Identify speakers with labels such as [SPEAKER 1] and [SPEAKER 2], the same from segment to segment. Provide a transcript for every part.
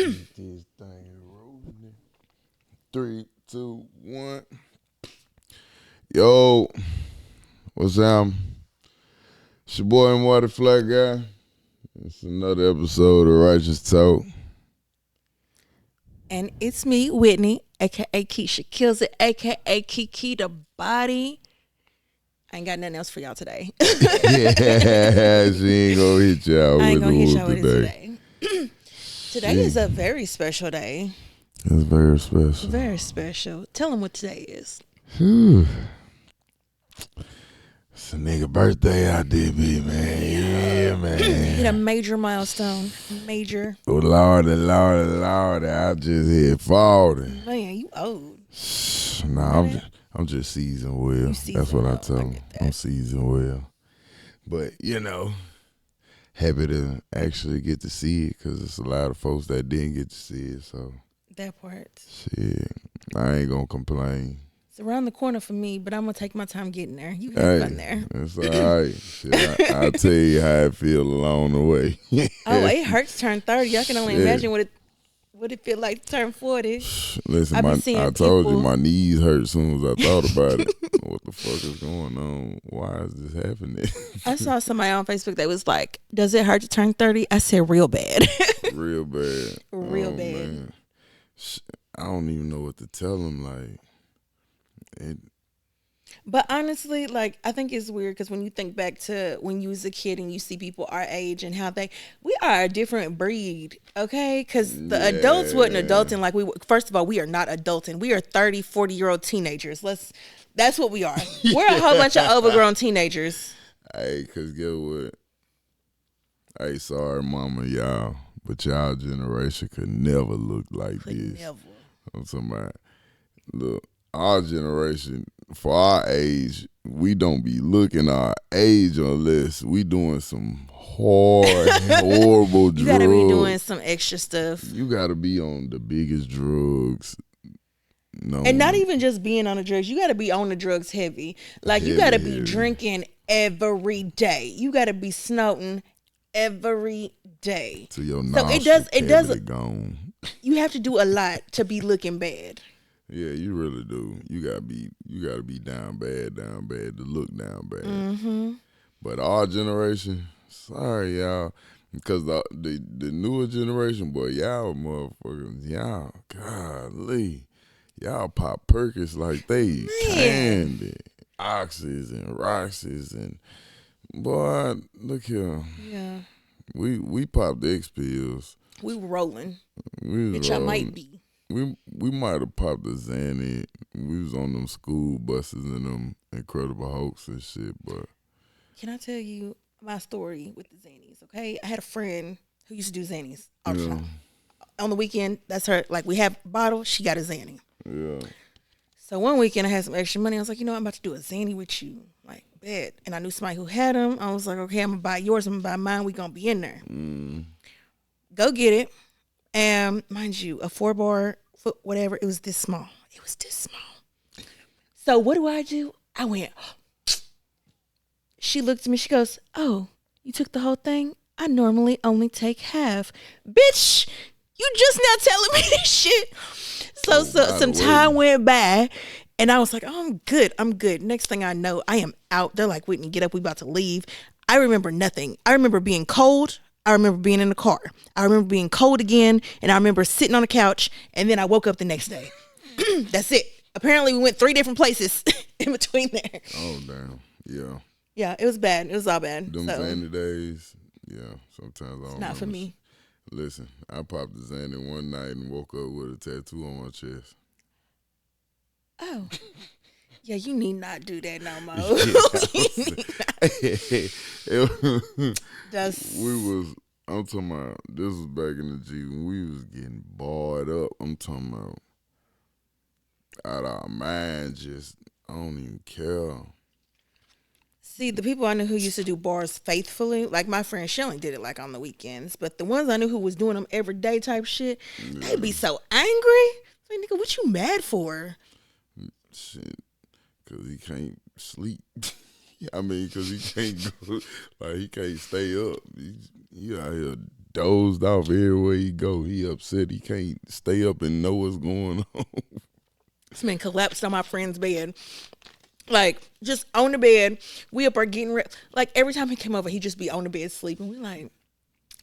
[SPEAKER 1] Get this thing rolling. 3, 2, 1. Yo, what's up? It's your boy and Water Flat Guy. It's another episode of Righteous Talk.
[SPEAKER 2] And it's me, Whitney, aka Keisha Kills It, aka Kiki the Body. I ain't got nothing else for y'all today.
[SPEAKER 1] Yeah, she ain't gonna hit y'all
[SPEAKER 2] I ain't
[SPEAKER 1] with
[SPEAKER 2] gonna
[SPEAKER 1] the
[SPEAKER 2] hit
[SPEAKER 1] whoop
[SPEAKER 2] y'all with it
[SPEAKER 1] today.
[SPEAKER 2] today. Today is a very special day.
[SPEAKER 1] It's very special.
[SPEAKER 2] Very special. Tell them what today is.
[SPEAKER 1] Whew. It's a nigga birthday I did be, man. Yeah,
[SPEAKER 2] Hit a
[SPEAKER 1] man.
[SPEAKER 2] major milestone. Major.
[SPEAKER 1] Oh, Lordy, I just hit 40.
[SPEAKER 2] Man, you old.
[SPEAKER 1] Nah, I'm just seasoned well.
[SPEAKER 2] You
[SPEAKER 1] That's
[SPEAKER 2] seasoned
[SPEAKER 1] what I
[SPEAKER 2] well.
[SPEAKER 1] tell
[SPEAKER 2] I
[SPEAKER 1] them.
[SPEAKER 2] get that.
[SPEAKER 1] I'm seasoned well. But, happy to actually get to see it because there's a lot of folks that didn't get to see it. So,
[SPEAKER 2] That part.
[SPEAKER 1] shit, I ain't going to complain.
[SPEAKER 2] It's around the corner for me, but I'm gonna take my time getting there. You have fun there.
[SPEAKER 1] It's all right. Shit, I'll tell you how I feel along the way.
[SPEAKER 2] Oh, it hurts to turn 30. I can only
[SPEAKER 1] Shit.
[SPEAKER 2] imagine what it feel like to turn 40.
[SPEAKER 1] Listen,
[SPEAKER 2] I be seeing
[SPEAKER 1] I told you
[SPEAKER 2] people-
[SPEAKER 1] my knees hurt as soon as I thought about it. What the fuck is going on? Why is this happening?
[SPEAKER 2] I saw somebody on Facebook that was like, "Does it hurt to turn 30?" I said, "Real bad."
[SPEAKER 1] Real bad.
[SPEAKER 2] Real bad.
[SPEAKER 1] Man. I don't even know what to tell them. Like,
[SPEAKER 2] But honestly, like, I think it's weird because when you think back to when you was a kid and you see people our age and how we are a different breed, okay? Because the adults wasn't adulting like first of all, we are not adulting. We are 30, 40-year-old teenagers. That's what we are. We're a whole bunch of overgrown teenagers.
[SPEAKER 1] hey, cause get what? Hey, sorry, mama, y'all, but y'all generation could never look like this.
[SPEAKER 2] Never.
[SPEAKER 1] I'm talking about, look, our generation, for our age, we don't be looking our age unless we doing some horrible drugs.
[SPEAKER 2] You gotta be doing some extra stuff.
[SPEAKER 1] You gotta be on the biggest drugs. No,
[SPEAKER 2] And not even just being on the drugs. You got to be on the drugs heavy. Like, you got to be drinking every day. You got to be snorting every day.
[SPEAKER 1] to your
[SPEAKER 2] So it
[SPEAKER 1] nostril
[SPEAKER 2] does.
[SPEAKER 1] gone.
[SPEAKER 2] You have to do a lot to be looking bad.
[SPEAKER 1] Yeah, you really do. You gotta be down bad to look down bad.
[SPEAKER 2] Mm-hmm.
[SPEAKER 1] But our generation, sorry y'all, because the newer generation, boy, y'all motherfuckers, y'all, golly, y'all pop Perkins like they candy, Oxys and Roxys and boy, look here,
[SPEAKER 2] Yeah.
[SPEAKER 1] we popped the X pills.
[SPEAKER 2] We rolling.
[SPEAKER 1] We was
[SPEAKER 2] Bitch, I
[SPEAKER 1] rolling.
[SPEAKER 2] might be.
[SPEAKER 1] We might have popped the Xanny. We was on them school buses and them Incredible Hulks and shit, but
[SPEAKER 2] Can I tell you my story with the Xannies, okay? I had a friend who used to do Xannies all the time. On the weekend, that's her. Like, we have a bottle, she got a Xanny.
[SPEAKER 1] yeah.
[SPEAKER 2] So one weekend I had some extra money. I was like, I'm about to do a Xanny with you. Like, bet. And I knew somebody who had them. I was like, okay, I'm going to buy yours. I'm going to buy mine. We going to be in there. Go get it. And mind you, a 4-bar, whatever, it was this small. It was this small. So what do? I went, she looked at me. She goes, oh, you took the whole thing? I normally only take half. Bitch, you just now telling me this shit. So some time went by, and I was like, oh, I'm good. Next thing I know, I am out. They're like, Whitney, get up. We about to leave. I remember nothing. I remember being cold. I remember being in the car. I remember being cold again, and I remember sitting on the couch, and then I woke up the next day. That's it. Apparently, we went 3 different places in between there.
[SPEAKER 1] Oh damn. Yeah.
[SPEAKER 2] Yeah, it was bad. It was all bad.
[SPEAKER 1] Them
[SPEAKER 2] So,
[SPEAKER 1] Xanny days. Yeah. Sometimes I don't.
[SPEAKER 2] not for me.
[SPEAKER 1] Listen, I popped the Xanny one night and woke up with a tattoo on my chest.
[SPEAKER 2] Oh. Yeah, you need not do that no more. That's
[SPEAKER 1] I'm talking about, this was back in the G when we was getting barred up. I'm talking about out of our mind, just, I don't even care.
[SPEAKER 2] See, the people I knew who used to do bars faithfully, like my friend Shelly did it like on the weekends, but the ones I knew who was doing them every day type shit, they'd be so angry. Like, nigga, what you mad for?
[SPEAKER 1] Shit, because he can't sleep. I mean, because he can't go, like, he can't stay up. He out here dozed off everywhere he go. He upset. He can't stay up and know what's going on.
[SPEAKER 2] This man collapsed on my friend's bed. Like, just on the bed. We up there getting ready. Like, every time he came over, he'd just be on the bed sleeping. We like,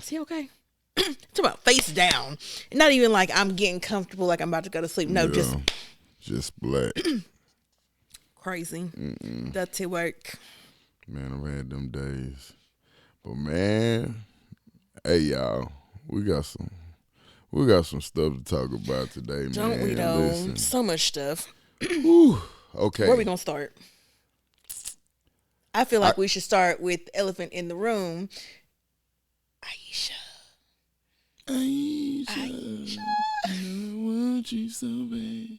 [SPEAKER 2] is he okay? Talking about face down. Not even like I'm getting comfortable, like I'm about to go to sleep. No,
[SPEAKER 1] Yeah, just black.
[SPEAKER 2] crazy. Dirty work.
[SPEAKER 1] Man, I've had them days. But man, hey y'all, we got some stuff to talk about today,
[SPEAKER 2] Don't
[SPEAKER 1] man.
[SPEAKER 2] we though?
[SPEAKER 1] Listen.
[SPEAKER 2] So much stuff.
[SPEAKER 1] Whew. Okay.
[SPEAKER 2] Where are we gonna start? I feel like we should start with elephant in the room. Aisha.
[SPEAKER 1] Aisha. I want you so bad.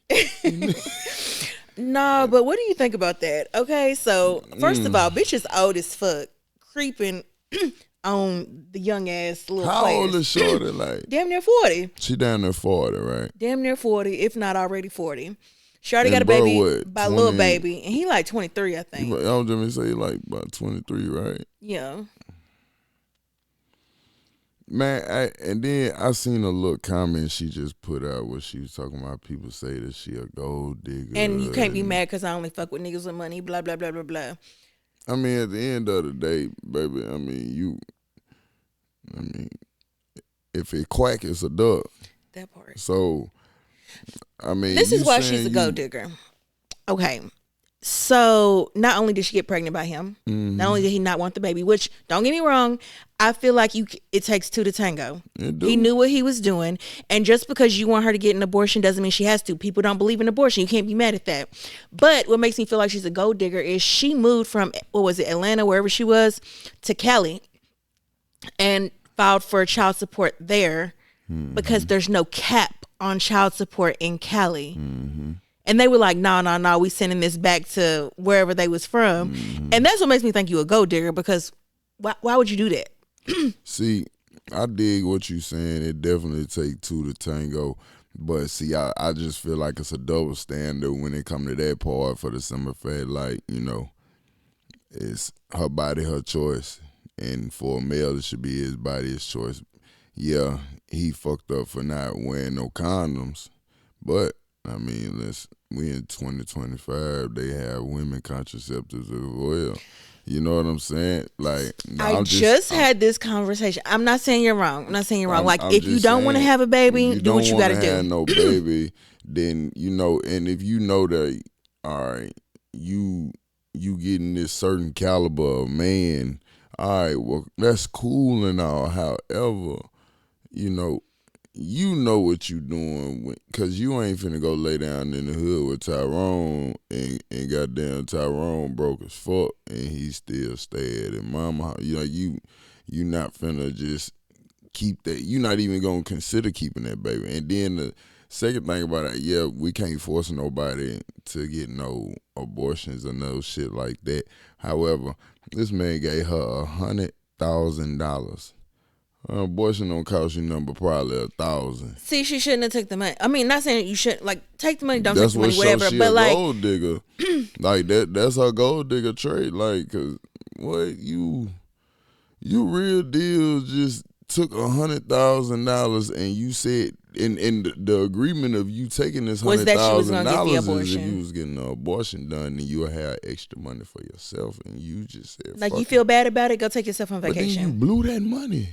[SPEAKER 2] No, but what do you think about that? Okay, so first of all, bitch is old as fuck, creeping on the young ass little
[SPEAKER 1] How
[SPEAKER 2] players.
[SPEAKER 1] old is Shorty? Like,
[SPEAKER 2] Damn near 40.
[SPEAKER 1] she down there 40, right?
[SPEAKER 2] Damn near 40, if not already 40. Shorty
[SPEAKER 1] And
[SPEAKER 2] got a
[SPEAKER 1] bro,
[SPEAKER 2] baby
[SPEAKER 1] what,
[SPEAKER 2] by
[SPEAKER 1] 20?
[SPEAKER 2] little baby, and he like 23, I
[SPEAKER 1] I
[SPEAKER 2] think.
[SPEAKER 1] was just say like about 23, right?
[SPEAKER 2] Yeah.
[SPEAKER 1] Man, and then I seen a little comment she just put out where she was talking about people say that she a gold digger.
[SPEAKER 2] And you can't be mad because I only fuck with niggas with money, blah, blah, blah, blah, blah.
[SPEAKER 1] I mean, at the end of the day, baby, I mean, if it quack, it's a duck.
[SPEAKER 2] That part.
[SPEAKER 1] So, I mean,
[SPEAKER 2] This
[SPEAKER 1] you
[SPEAKER 2] is why
[SPEAKER 1] saying
[SPEAKER 2] she's a gold digger. Okay. So not only did she get pregnant by him, not only did he not want the baby, which don't get me wrong, I feel like it takes two to tango. He knew what he was doing, and just because you want her to get an abortion doesn't mean she has to. People don't believe in abortion. You can't be mad at that. But what makes me feel like she's a gold digger is she moved from, what was it, Atlanta, wherever she was, to Cali, and filed for child support there because there's no cap on child support in Cali. And they were like, no, we sending this back to wherever they was from. And that's what makes me think you a gold digger, because why would you do that?
[SPEAKER 1] See, I dig what you saying. It definitely take two to tango. But see, I just feel like it's a double standard when it come to that part for the simple fact, like, you know, it's her body, her choice. And for a male, it should be his body, his choice. Yeah, he fucked up for not wearing no condoms. But, I mean, we in 2025, they have women contraceptives as well. You know what I'm saying? Like,
[SPEAKER 2] I just had this conversation. I'm not saying you're wrong. Like, if you don't want to have a baby, do what you got to do.
[SPEAKER 1] Have no baby, then, you know, and if you know that, all right, you getting this certain caliber of man, all right, well, that's cool and all. However, you know what you doing, because you ain't finna go lay down in the hood with Tyrone and goddamn Tyrone broke as fuck and he still stay at his mama house. You not finna just keep that. You not even gonna consider keeping that baby. And then the second thing about it, yeah, we can't force nobody to get no abortions or no shit like that. However, this man gave her $100,000. Abortion don't cost you nothing but probably $1,000.
[SPEAKER 2] See, she shouldn't have took the money. I mean, not saying you shouldn't, like, take the money, don't
[SPEAKER 1] That's
[SPEAKER 2] take the money,
[SPEAKER 1] what
[SPEAKER 2] whatever.
[SPEAKER 1] She
[SPEAKER 2] But
[SPEAKER 1] a
[SPEAKER 2] like,
[SPEAKER 1] gold digger, like that's her gold digger trait. Like, cause what you real deal just took $100,000 and you said in the agreement of you taking this $100,000 is if you was getting an abortion done, and you would have extra money for yourself, and you just said,
[SPEAKER 2] like, you feel bad about it, go take yourself on vacation.
[SPEAKER 1] But then you blew that money.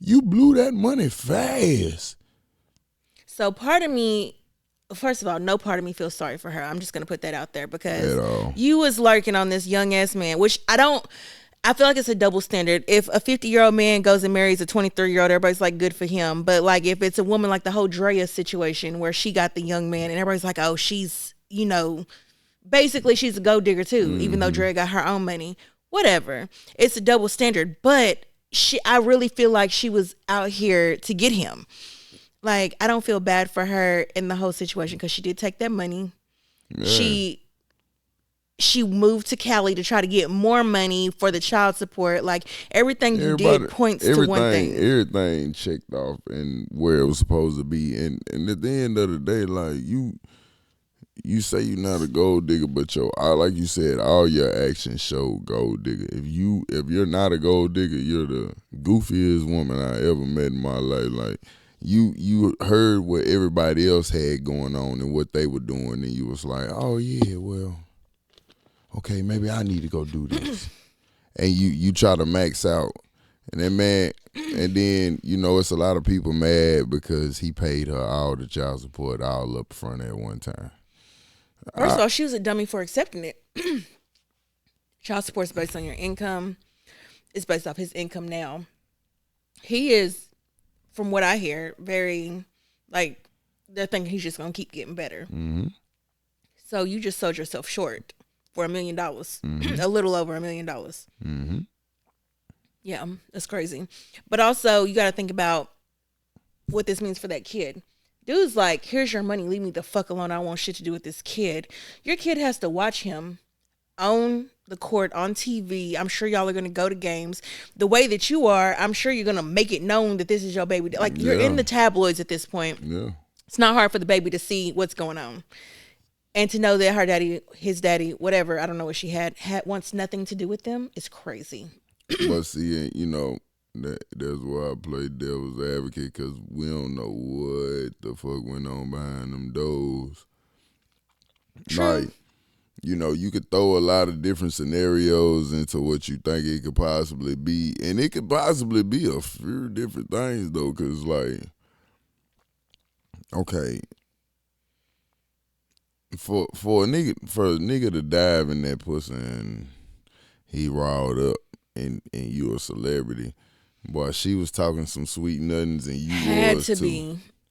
[SPEAKER 1] You blew that money fast. So
[SPEAKER 2] part of me, first of all, no part of me feels sorry for her. I'm just going to put that out there, because you was lurking on this young ass man, which I feel like it's a double standard. If a 50-year-old man goes and marries a 23-year-old, everybody's like, good for him. But like, if it's a woman like the whole Drea situation where she got the young man and everybody's like, oh, she's, you know, basically she's a gold digger too, even though Drea got her own money. Whatever. It's a double standard. But I really feel like she was out here to get him. Like, I don't feel bad for her in the whole situation, because she did take that money. Yeah. She moved to Cali to try to get more money for the child support. Like, everything you did points to one thing.
[SPEAKER 1] Everything checked off and where it was supposed to be. And at the end of the day, like, you say you're not a gold digger, but like you said, all your actions show gold digger. If you're not a gold digger, you're the goofiest woman I ever met in my life. Like you heard what everybody else had going on and what they were doing, and you was like, oh yeah, well, okay, maybe I need to go do this. And you try to max out. And that man, and then, it's a lot of people mad because he paid her all the child support all up front at one time.
[SPEAKER 2] First of all, she was a dummy for accepting it. Child support is based on your income. It's based off his income now. He is, from what I hear, very, they're thinking he's just going to keep getting better.
[SPEAKER 1] Mm-hmm.
[SPEAKER 2] So you just sold yourself short for $1 million.
[SPEAKER 1] Mm-hmm.
[SPEAKER 2] A little over $1 million.
[SPEAKER 1] Mm-hmm.
[SPEAKER 2] Yeah, that's crazy. But also, you got to think about what this means for that kid. Dude's like, here's your money. Leave me the fuck alone. I don't want shit to do with this kid. Your kid has to watch him on the court, on TV. I'm sure y'all are going to go to games. The way that you are, I'm sure you're going to make it known that this is your baby. Like, you're in the tabloids at this point.
[SPEAKER 1] Yeah.
[SPEAKER 2] It's not hard for the baby to see what's going on. And to know that her daddy, his daddy, whatever, I don't know what she had wants nothing to do with them is crazy.
[SPEAKER 1] But see, that's why I play devil's advocate, because we don't know what the fuck went on behind them doors.
[SPEAKER 2] True.
[SPEAKER 1] Like, you could throw a lot of different scenarios into what you think it could possibly be. And it could possibly be a few different things, though, because, like, okay, for a nigga to dive in that pussy and he rawed up, and you a celebrity, boy, she was talking some sweet nothings, and you
[SPEAKER 2] had
[SPEAKER 1] was
[SPEAKER 2] to
[SPEAKER 1] too.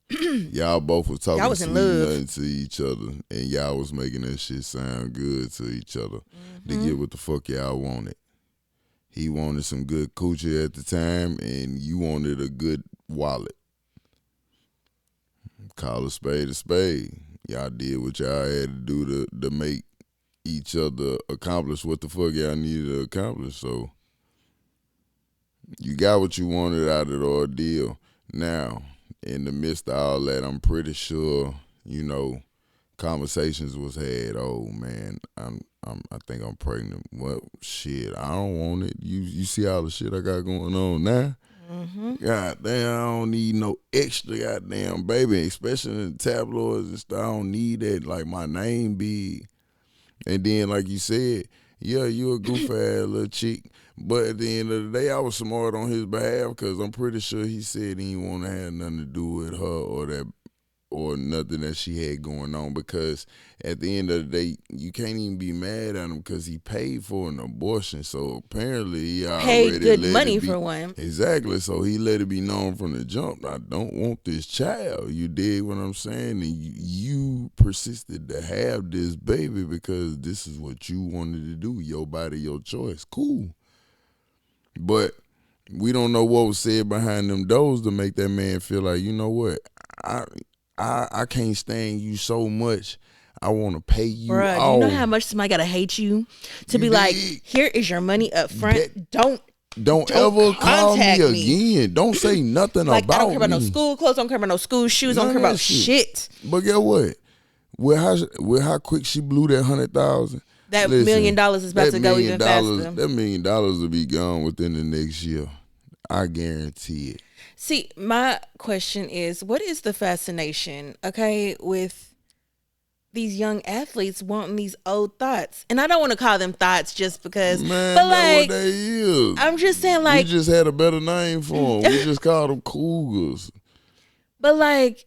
[SPEAKER 2] Be.
[SPEAKER 1] Y'all both was talking
[SPEAKER 2] Y'all was
[SPEAKER 1] sweet
[SPEAKER 2] in love.
[SPEAKER 1] nothings to each other, and y'all was making that shit sound good to each other to get what the fuck y'all wanted. He wanted some good coochie at the time, and you wanted a good wallet. Call a spade a spade. Y'all did what y'all had to do to make each other accomplish what the fuck y'all needed to accomplish. So you got what you wanted out of the ordeal. Now, in the midst of all that, I'm pretty sure, conversations was had. Oh man, I think I'm pregnant. Well, shit, I don't want it. You see all the shit I got going on now.
[SPEAKER 2] Mm-hmm.
[SPEAKER 1] God damn, I don't need no extra goddamn baby, especially in the tabloids and stuff. I don't need that. Like, my name big. And then, like you said, yeah, you a goof ass little chick. But at the end of the day, I was smart on his behalf, because I'm pretty sure he said he didn't want to have nothing to do with her or nothing that she had going on, because at the end of the day, you can't even be mad at him because he paid for an abortion. So apparently he already
[SPEAKER 2] paid good
[SPEAKER 1] let
[SPEAKER 2] money
[SPEAKER 1] it be,
[SPEAKER 2] for one.
[SPEAKER 1] Exactly. So he let it be known from the jump, I don't want this child. You dig what I'm saying? And you persisted to have this baby because this is what you wanted to do. Your body, your choice. Cool. But we don't know what was said behind them doors to make that man feel like, you know what, I can't stand you so much. I want to pay you
[SPEAKER 2] Bruh,
[SPEAKER 1] off.
[SPEAKER 2] you know how much somebody gotta hate you to be like, here is your money up front. Don't
[SPEAKER 1] ever call me
[SPEAKER 2] contact
[SPEAKER 1] again. Don't say nothing
[SPEAKER 2] like,
[SPEAKER 1] about me.
[SPEAKER 2] I don't care about no school clothes. Don't care about no school shoes.
[SPEAKER 1] None
[SPEAKER 2] Don't care
[SPEAKER 1] of that
[SPEAKER 2] about shit.
[SPEAKER 1] But guess what? With how quick she blew that 100,000.
[SPEAKER 2] That $1 million is about to go even faster.
[SPEAKER 1] That $1 million will be gone within the next year. I guarantee it.
[SPEAKER 2] See, my question is, what is the fascination, okay, with these young athletes wanting these old thoughts? And I don't want to call them thoughts just because,
[SPEAKER 1] Man,
[SPEAKER 2] but
[SPEAKER 1] that's
[SPEAKER 2] like,
[SPEAKER 1] what they is.
[SPEAKER 2] I'm just saying, like,
[SPEAKER 1] we just had a better name for them. We just called them cougars.
[SPEAKER 2] But like,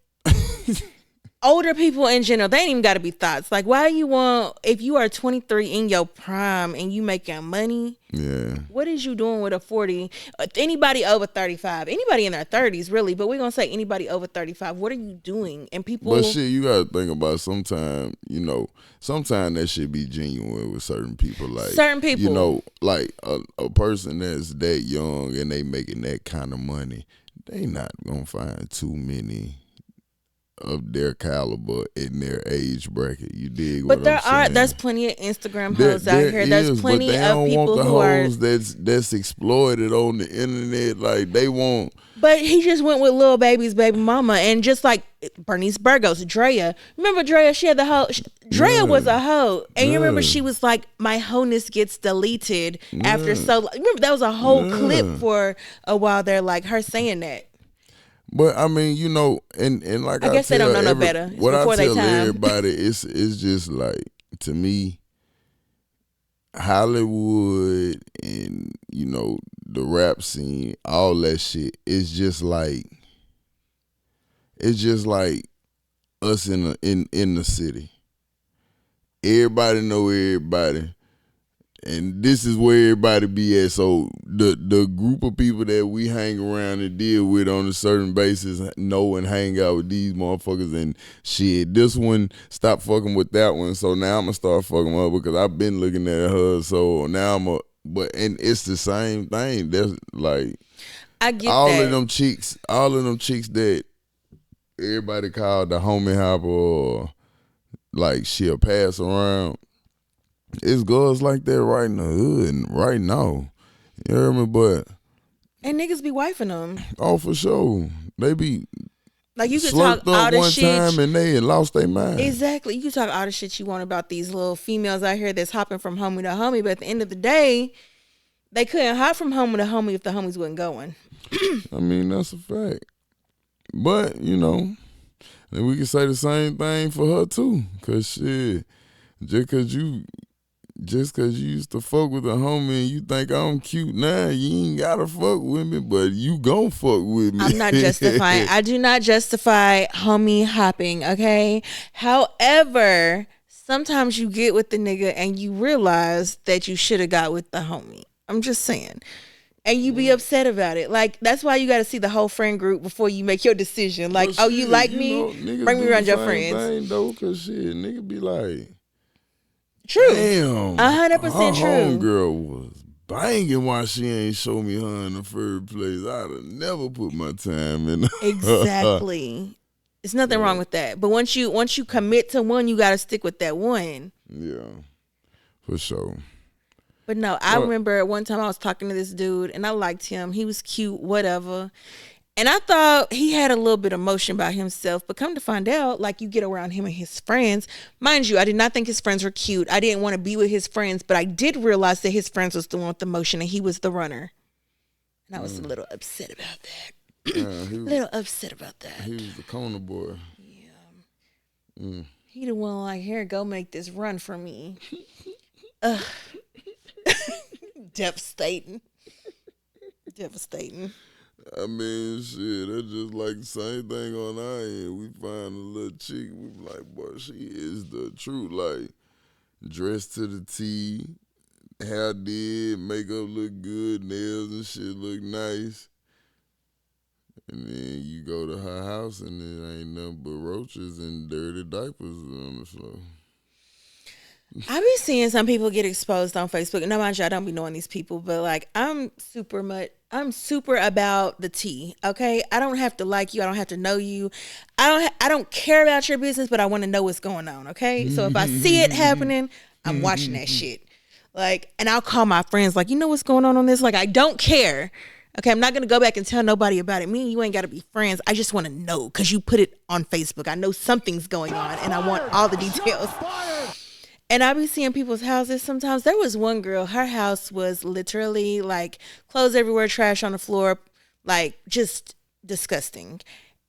[SPEAKER 2] older people in general, they ain't even got to be thoughts. Like, why you want, if you are 23 in your prime and you making money,
[SPEAKER 1] yeah,
[SPEAKER 2] what is you doing with a 40? Anybody over 35, anybody in their 30s, really, but we're going to say anybody over 35, what are you doing? And people.
[SPEAKER 1] But shit, you got to think about sometimes that shit be genuine with certain people. Like,
[SPEAKER 2] certain people.
[SPEAKER 1] Like a person that's that young and they making that kind of money, they not going to find too many of their caliber in their age bracket. You dig
[SPEAKER 2] But
[SPEAKER 1] what I'm saying?
[SPEAKER 2] there's plenty of Instagram hoes out here. There's plenty
[SPEAKER 1] but they
[SPEAKER 2] of
[SPEAKER 1] don't
[SPEAKER 2] people
[SPEAKER 1] want the
[SPEAKER 2] who are.
[SPEAKER 1] hoes that's exploited on the internet. Like they want.
[SPEAKER 2] But he just went with Lil Baby's baby mama, and just like Bernice Burgos, Drea. Remember Drea? She had the hoe. Drea was a hoe, and you remember she was like, "My wholeness gets deleted after so." Remember that was a whole clip for a while there, like her saying that.
[SPEAKER 1] But I mean, you know, and like
[SPEAKER 2] I guess they don't know no better. It's
[SPEAKER 1] what I
[SPEAKER 2] before they
[SPEAKER 1] tell
[SPEAKER 2] time.
[SPEAKER 1] everybody, it's just like, to me, Hollywood and, you know, the rap scene, all that shit, it's just like us in the city. Everybody know everybody. And this is where everybody be at. So the group of people that we hang around and deal with on a certain basis know and hang out with these motherfuckers, and shit, this one stopped fucking with that one. So now I'm gonna start fucking up because I've been looking at her. So now and it's the same thing. That's like,
[SPEAKER 2] I get
[SPEAKER 1] all
[SPEAKER 2] that.
[SPEAKER 1] of them chicks that everybody called the homie hopper, or like she'll pass around. It's girls like that right in the hood right now. You hear me? But
[SPEAKER 2] And niggas be wifing them.
[SPEAKER 1] oh, for sure, they be
[SPEAKER 2] Like you could talk
[SPEAKER 1] slurped
[SPEAKER 2] all
[SPEAKER 1] up
[SPEAKER 2] the
[SPEAKER 1] one
[SPEAKER 2] shit.
[SPEAKER 1] time and they had lost their mind.
[SPEAKER 2] Exactly. You can talk all the shit you want about these little females out here that's hopping from homie to homie, but at the end of the day, they couldn't hop from homie to homie if the homies wasn't going.
[SPEAKER 1] I mean, that's a fact. But, you know, and we can say the same thing for her too. Cause shit, just cause you used to fuck with a homie and you think I'm cute now, you ain't gotta fuck with me, but you gon' fuck with me.
[SPEAKER 2] I'm not justifying. I do not justify homie hopping, okay? However, sometimes you get with the nigga and you realize that you should have got with the homie. I'm just saying. And you be upset about it. Like, that's why you got to see the whole friend group before you make your decision. Like,
[SPEAKER 1] Well,
[SPEAKER 2] oh, you like me?
[SPEAKER 1] Know,
[SPEAKER 2] bring me around your friends.
[SPEAKER 1] Thing, though, cause shit, nigga be like,
[SPEAKER 2] true.
[SPEAKER 1] Damn,
[SPEAKER 2] 100%
[SPEAKER 1] her
[SPEAKER 2] true.
[SPEAKER 1] homegirl was banging why she ain't show me her in the first place. I'd have never put my time in.
[SPEAKER 2] Exactly. There's nothing wrong with that. But once you commit to one, you got to stick with that one.
[SPEAKER 1] Yeah, for sure.
[SPEAKER 2] But no, I remember at one time I was talking to this dude and I liked him. He was cute, whatever. And I thought he had a little bit of emotion about himself. But come to find out, like, you get around him and his friends. Mind you, I did not think his friends were cute. I didn't want to be with his friends. But I did realize that his friends was the one with the emotion and he was the runner. And I was a little upset about that.
[SPEAKER 1] He was the corner boy.
[SPEAKER 2] Yeah. He the one like, here, go make this run for me. Devastating.
[SPEAKER 1] I mean, shit, that's just like the same thing on our end. We find a little chick, we be like, boy, she is the truth. Like, dressed to the T, hair did, makeup look good, nails and shit look nice. And then you go to her house and there ain't nothing but roaches and dirty diapers on the floor.
[SPEAKER 2] I be seeing some people get exposed on Facebook. No, mind you, I don't be knowing these people, but like I'm super about the tea. Okay, I don't have to like you. I don't have to know you. I don't care about your business, but I want to know what's going on. Okay, so if I see it happening, I'm watching that shit. Like, and I'll call my friends. Like, you know what's going on this? Like, I don't care. Okay, I'm not gonna go back and tell nobody about it. Me and you ain't gotta be friends. I just want to know because you put it on Facebook. I know something's going on, and I want all the details. And I be seeing people's houses sometimes. There was one girl, her house was literally like clothes everywhere, trash on the floor, like just disgusting.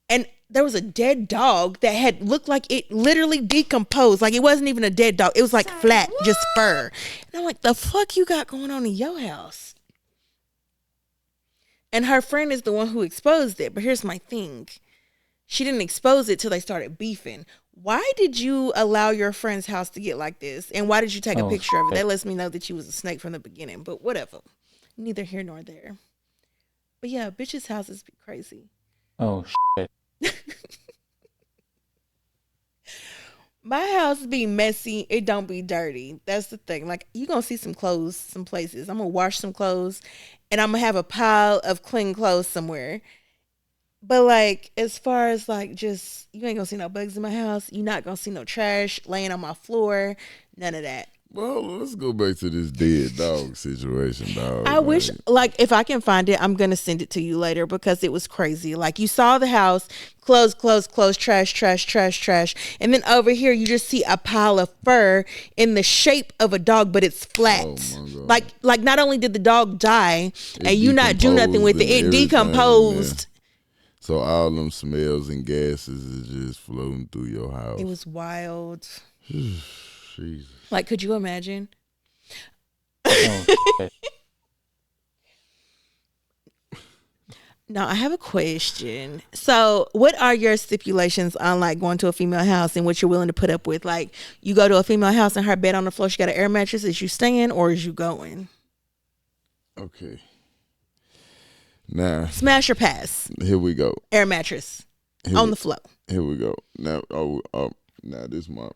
[SPEAKER 2] And there was a dead dog that had looked like it literally decomposed. Like it wasn't even a dead dog. It was like flat, just fur. And I'm like, the fuck you got going on in your house? And her friend is the one who exposed it. But here's my thing. She didn't expose it till they started beefing. Why did you allow your friend's house to get like this? And why did you take a picture of it? That lets me know that you was a snake from the beginning. But whatever. Neither here nor there. But yeah, bitches' houses be crazy.
[SPEAKER 3] Oh, shit.
[SPEAKER 2] My house be messy. It don't be dirty. That's the thing. Like, you going to see some clothes some places. I'm going to wash some clothes. And I'm going to have a pile of clean clothes somewhere. But like, as far as like, just you ain't gonna see no bugs in my house. You not gonna see no trash laying on my floor. None of that.
[SPEAKER 1] Well, let's go back to this dead dog situation, dog.
[SPEAKER 2] I wish,
[SPEAKER 1] Like,
[SPEAKER 2] like, if I can find it, I'm gonna send it to you later because it was crazy. Like, you saw the house, close, close, close, trash, trash, trash, trash, and then over here you just see a pile of fur in the shape of a dog, but it's flat.
[SPEAKER 1] oh my god,
[SPEAKER 2] Like not only did the dog die,
[SPEAKER 1] it
[SPEAKER 2] and you not do nothing
[SPEAKER 1] decomposed
[SPEAKER 2] with it,
[SPEAKER 1] and
[SPEAKER 2] it
[SPEAKER 1] everything in there.
[SPEAKER 2] decomposed.
[SPEAKER 1] So all them smells and gases is just floating through your house.
[SPEAKER 2] It was wild.
[SPEAKER 1] Jesus.
[SPEAKER 2] Like, could you imagine? Now, I have a question. So, what are your stipulations on like going to a female house and what you're willing to put up with? Like, you go to a female house and her bed on the floor, she got an air mattress. Is you staying or is you going?
[SPEAKER 1] Okay. Now,
[SPEAKER 2] Smash or pass?
[SPEAKER 1] here we go.
[SPEAKER 2] Air mattress
[SPEAKER 1] Here
[SPEAKER 2] on
[SPEAKER 1] we,
[SPEAKER 2] the floor.
[SPEAKER 1] here we go. Now, now this my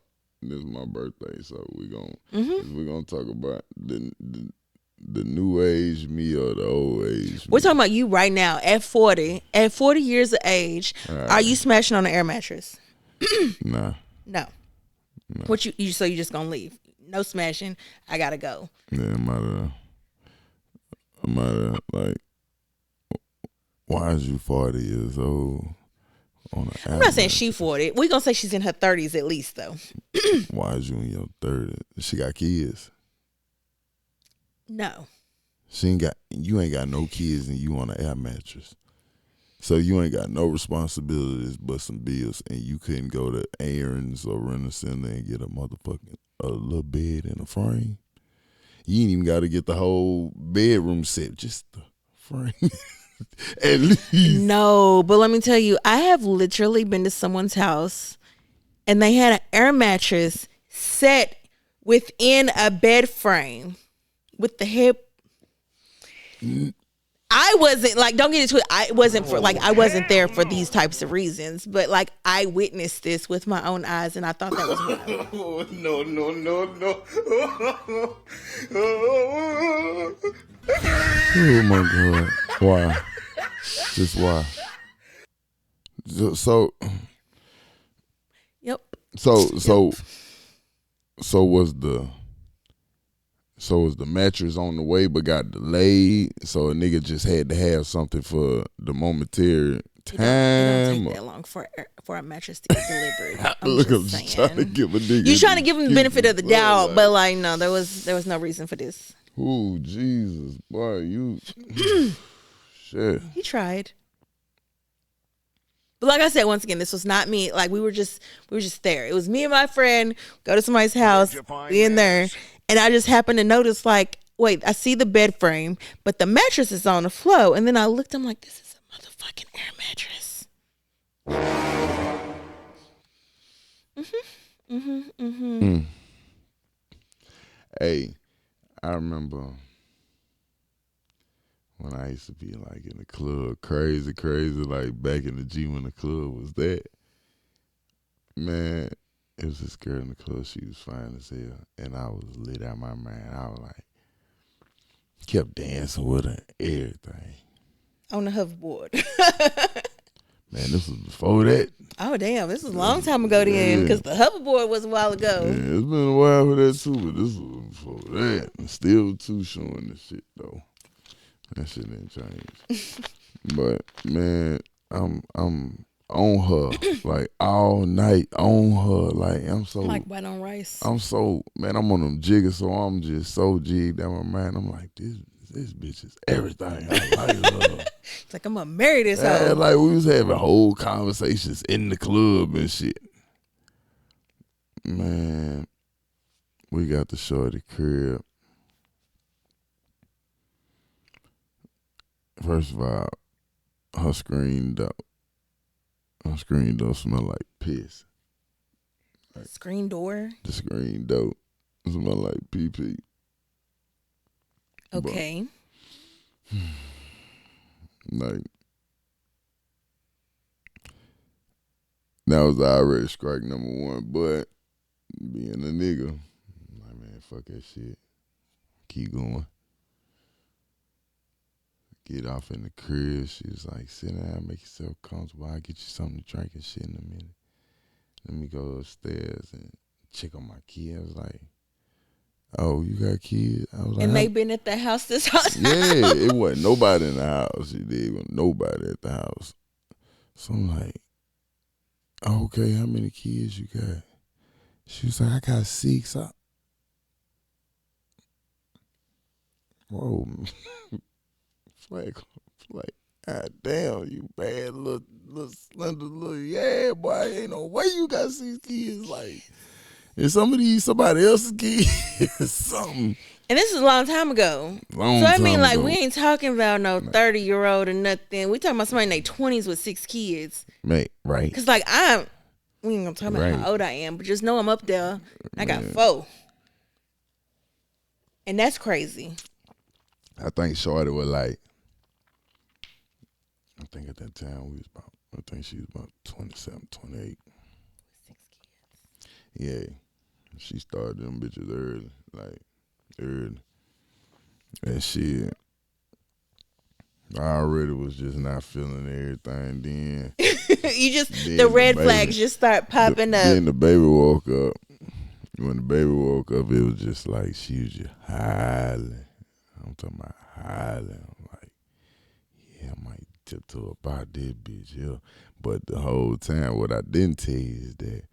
[SPEAKER 1] birthday, so we gonna talk about the new age me or the old age.
[SPEAKER 2] We're
[SPEAKER 1] Me.
[SPEAKER 2] talking about you right now at 40. At 40 years of age, are you smashing on an air mattress?
[SPEAKER 1] Nah.
[SPEAKER 2] No. What you so you just gonna leave? No smashing. I gotta go.
[SPEAKER 1] Yeah, I'm like, why is you 40 years old on an
[SPEAKER 2] I'm not saying she 40. We gonna say she's in her 30s at least though.
[SPEAKER 1] Why is you in your 30s? She got kids.
[SPEAKER 2] No.
[SPEAKER 1] You ain't got no kids and you on an air mattress. So you ain't got no responsibilities but some bills, and you couldn't go to Aaron's or rent a center and get a little bed and a frame. You ain't even got to get the whole bedroom set, just the frame. At least.
[SPEAKER 2] No, but let me tell you, I have literally been to someone's house and they had an air mattress set within a bed frame with the hip. I wasn't like, don't get into it. I wasn't for like, I wasn't there for these types of reasons, but like I witnessed this with my own eyes and I thought that was wild.
[SPEAKER 3] No, no, no, no.
[SPEAKER 1] Oh my God. Why? Just why? So
[SPEAKER 2] Yep.
[SPEAKER 1] was the mattress on the way but got delayed, so a nigga just had to have something for the momentary
[SPEAKER 2] It don't
[SPEAKER 1] time.
[SPEAKER 2] take that long for a mattress to get delivered.
[SPEAKER 1] Look, I'm
[SPEAKER 2] just
[SPEAKER 1] just trying to
[SPEAKER 2] saying.
[SPEAKER 1] give a nigga.
[SPEAKER 2] You trying to give him the benefit of the doubt,
[SPEAKER 1] like,
[SPEAKER 2] but like no, there was no reason for this.
[SPEAKER 1] ooh, Jesus, boy, you shit.
[SPEAKER 2] He tried. But like I said, once again, this was not me. Like we were just there. It was me and my friend go to somebody's house, we in there, and I just happened to notice like, wait, I see the bed frame, but the mattress is on the floor. And then I looked, I'm like, this is a motherfucking air mattress.
[SPEAKER 1] Hey, I remember when I used to be like in the club, crazy, like back in the G when the club was that. Man, it was this girl in the club, she was fine as hell, and I was lit out my mind. I was like, kept dancing with her, everything.
[SPEAKER 2] On the hoverboard.
[SPEAKER 1] Man, this was before that.
[SPEAKER 2] Oh damn, this was a long time ago then, because the hoverboard was a while ago.
[SPEAKER 1] Yeah, it's been a while for that too, but this was before that. And still too showing the shit though. That shit didn't change. But man, I'm on her like all night on her. Like I'm so
[SPEAKER 2] Like white on rice.
[SPEAKER 1] I'm on them jiggers, so I'm just so jigged out my mind. I'm like, this bitch is everything. I like her.
[SPEAKER 2] It's like I'm gonna marry this
[SPEAKER 1] Yeah,
[SPEAKER 2] hoe.
[SPEAKER 1] like we was having whole conversations in the club and shit. Man, we got the shorty crib. First of all, her screen door smell like piss.
[SPEAKER 2] Screen door.
[SPEAKER 1] The screen door smell like pee.
[SPEAKER 2] Okay.
[SPEAKER 1] Like, that was already strike number one, but being a nigga, like, man, fuck that shit. Keep going. get off in the crib. She was like, sit down, make yourself comfortable. I'll get you something to drink and shit in a minute. Let me go upstairs and check on my kid. I was like, oh, you got kids? I was like,
[SPEAKER 2] and they been at the house this whole time.
[SPEAKER 1] yeah, it wasn't nobody in the house. There wasn't nobody at the house. So I'm like, oh, okay, how many kids you got? She was like, I got 6. Whoa. like, God damn, you bad little slender little, yeah, boy, ain't no way you got 6 kids. Like, and some of these somebody else's kids, something.
[SPEAKER 2] And this is a long time ago. So I mean, like, we ain't talking about no 30-year-old or nothing. We talking about somebody in their 20s with 6 kids.
[SPEAKER 1] Mate, right.
[SPEAKER 2] Because, like, we ain't gonna talk about how old I am, but just know I'm up there. I got 4. And that's crazy.
[SPEAKER 1] I think Shorty was like, I think at that time I think she was about 27, 28.
[SPEAKER 2] 6 kids.
[SPEAKER 1] Yeah. She started them bitches early. And shit, I already was just not feeling everything then.
[SPEAKER 2] The red flags just start popping up.
[SPEAKER 1] Then the baby woke up. When the baby woke up, it was just like she was just hollering. I'm talking about hollering. I'm like, yeah, I might tiptoe about this bitch, yeah. But the whole time, what I didn't tell you is that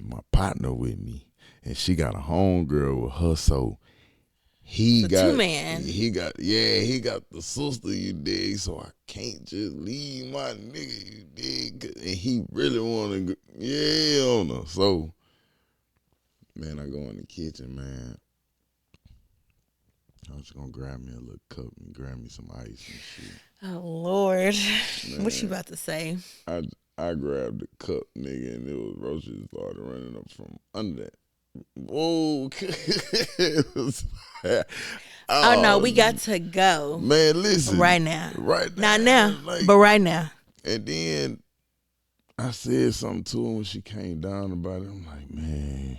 [SPEAKER 1] my partner with me, and she got a homegirl with her, so he got
[SPEAKER 2] 2-man.
[SPEAKER 1] He got the sister, you dig. So I can't just leave my nigga, you dig. And he really wanna, on her. So, man, I go in the kitchen, man. I was just gonna grab me a little cup and grab me some ice and shit.
[SPEAKER 2] Oh Lord,
[SPEAKER 1] man,
[SPEAKER 2] what you about to say?
[SPEAKER 1] I grabbed the cup, nigga, and it was roaches started running up from under that. Whoa.
[SPEAKER 2] Oh no, we got to go.
[SPEAKER 1] Man, listen.
[SPEAKER 2] Right now.
[SPEAKER 1] Not
[SPEAKER 2] now,
[SPEAKER 1] like,
[SPEAKER 2] but right now.
[SPEAKER 1] And then I said something to her when she came down about it. I'm like, man.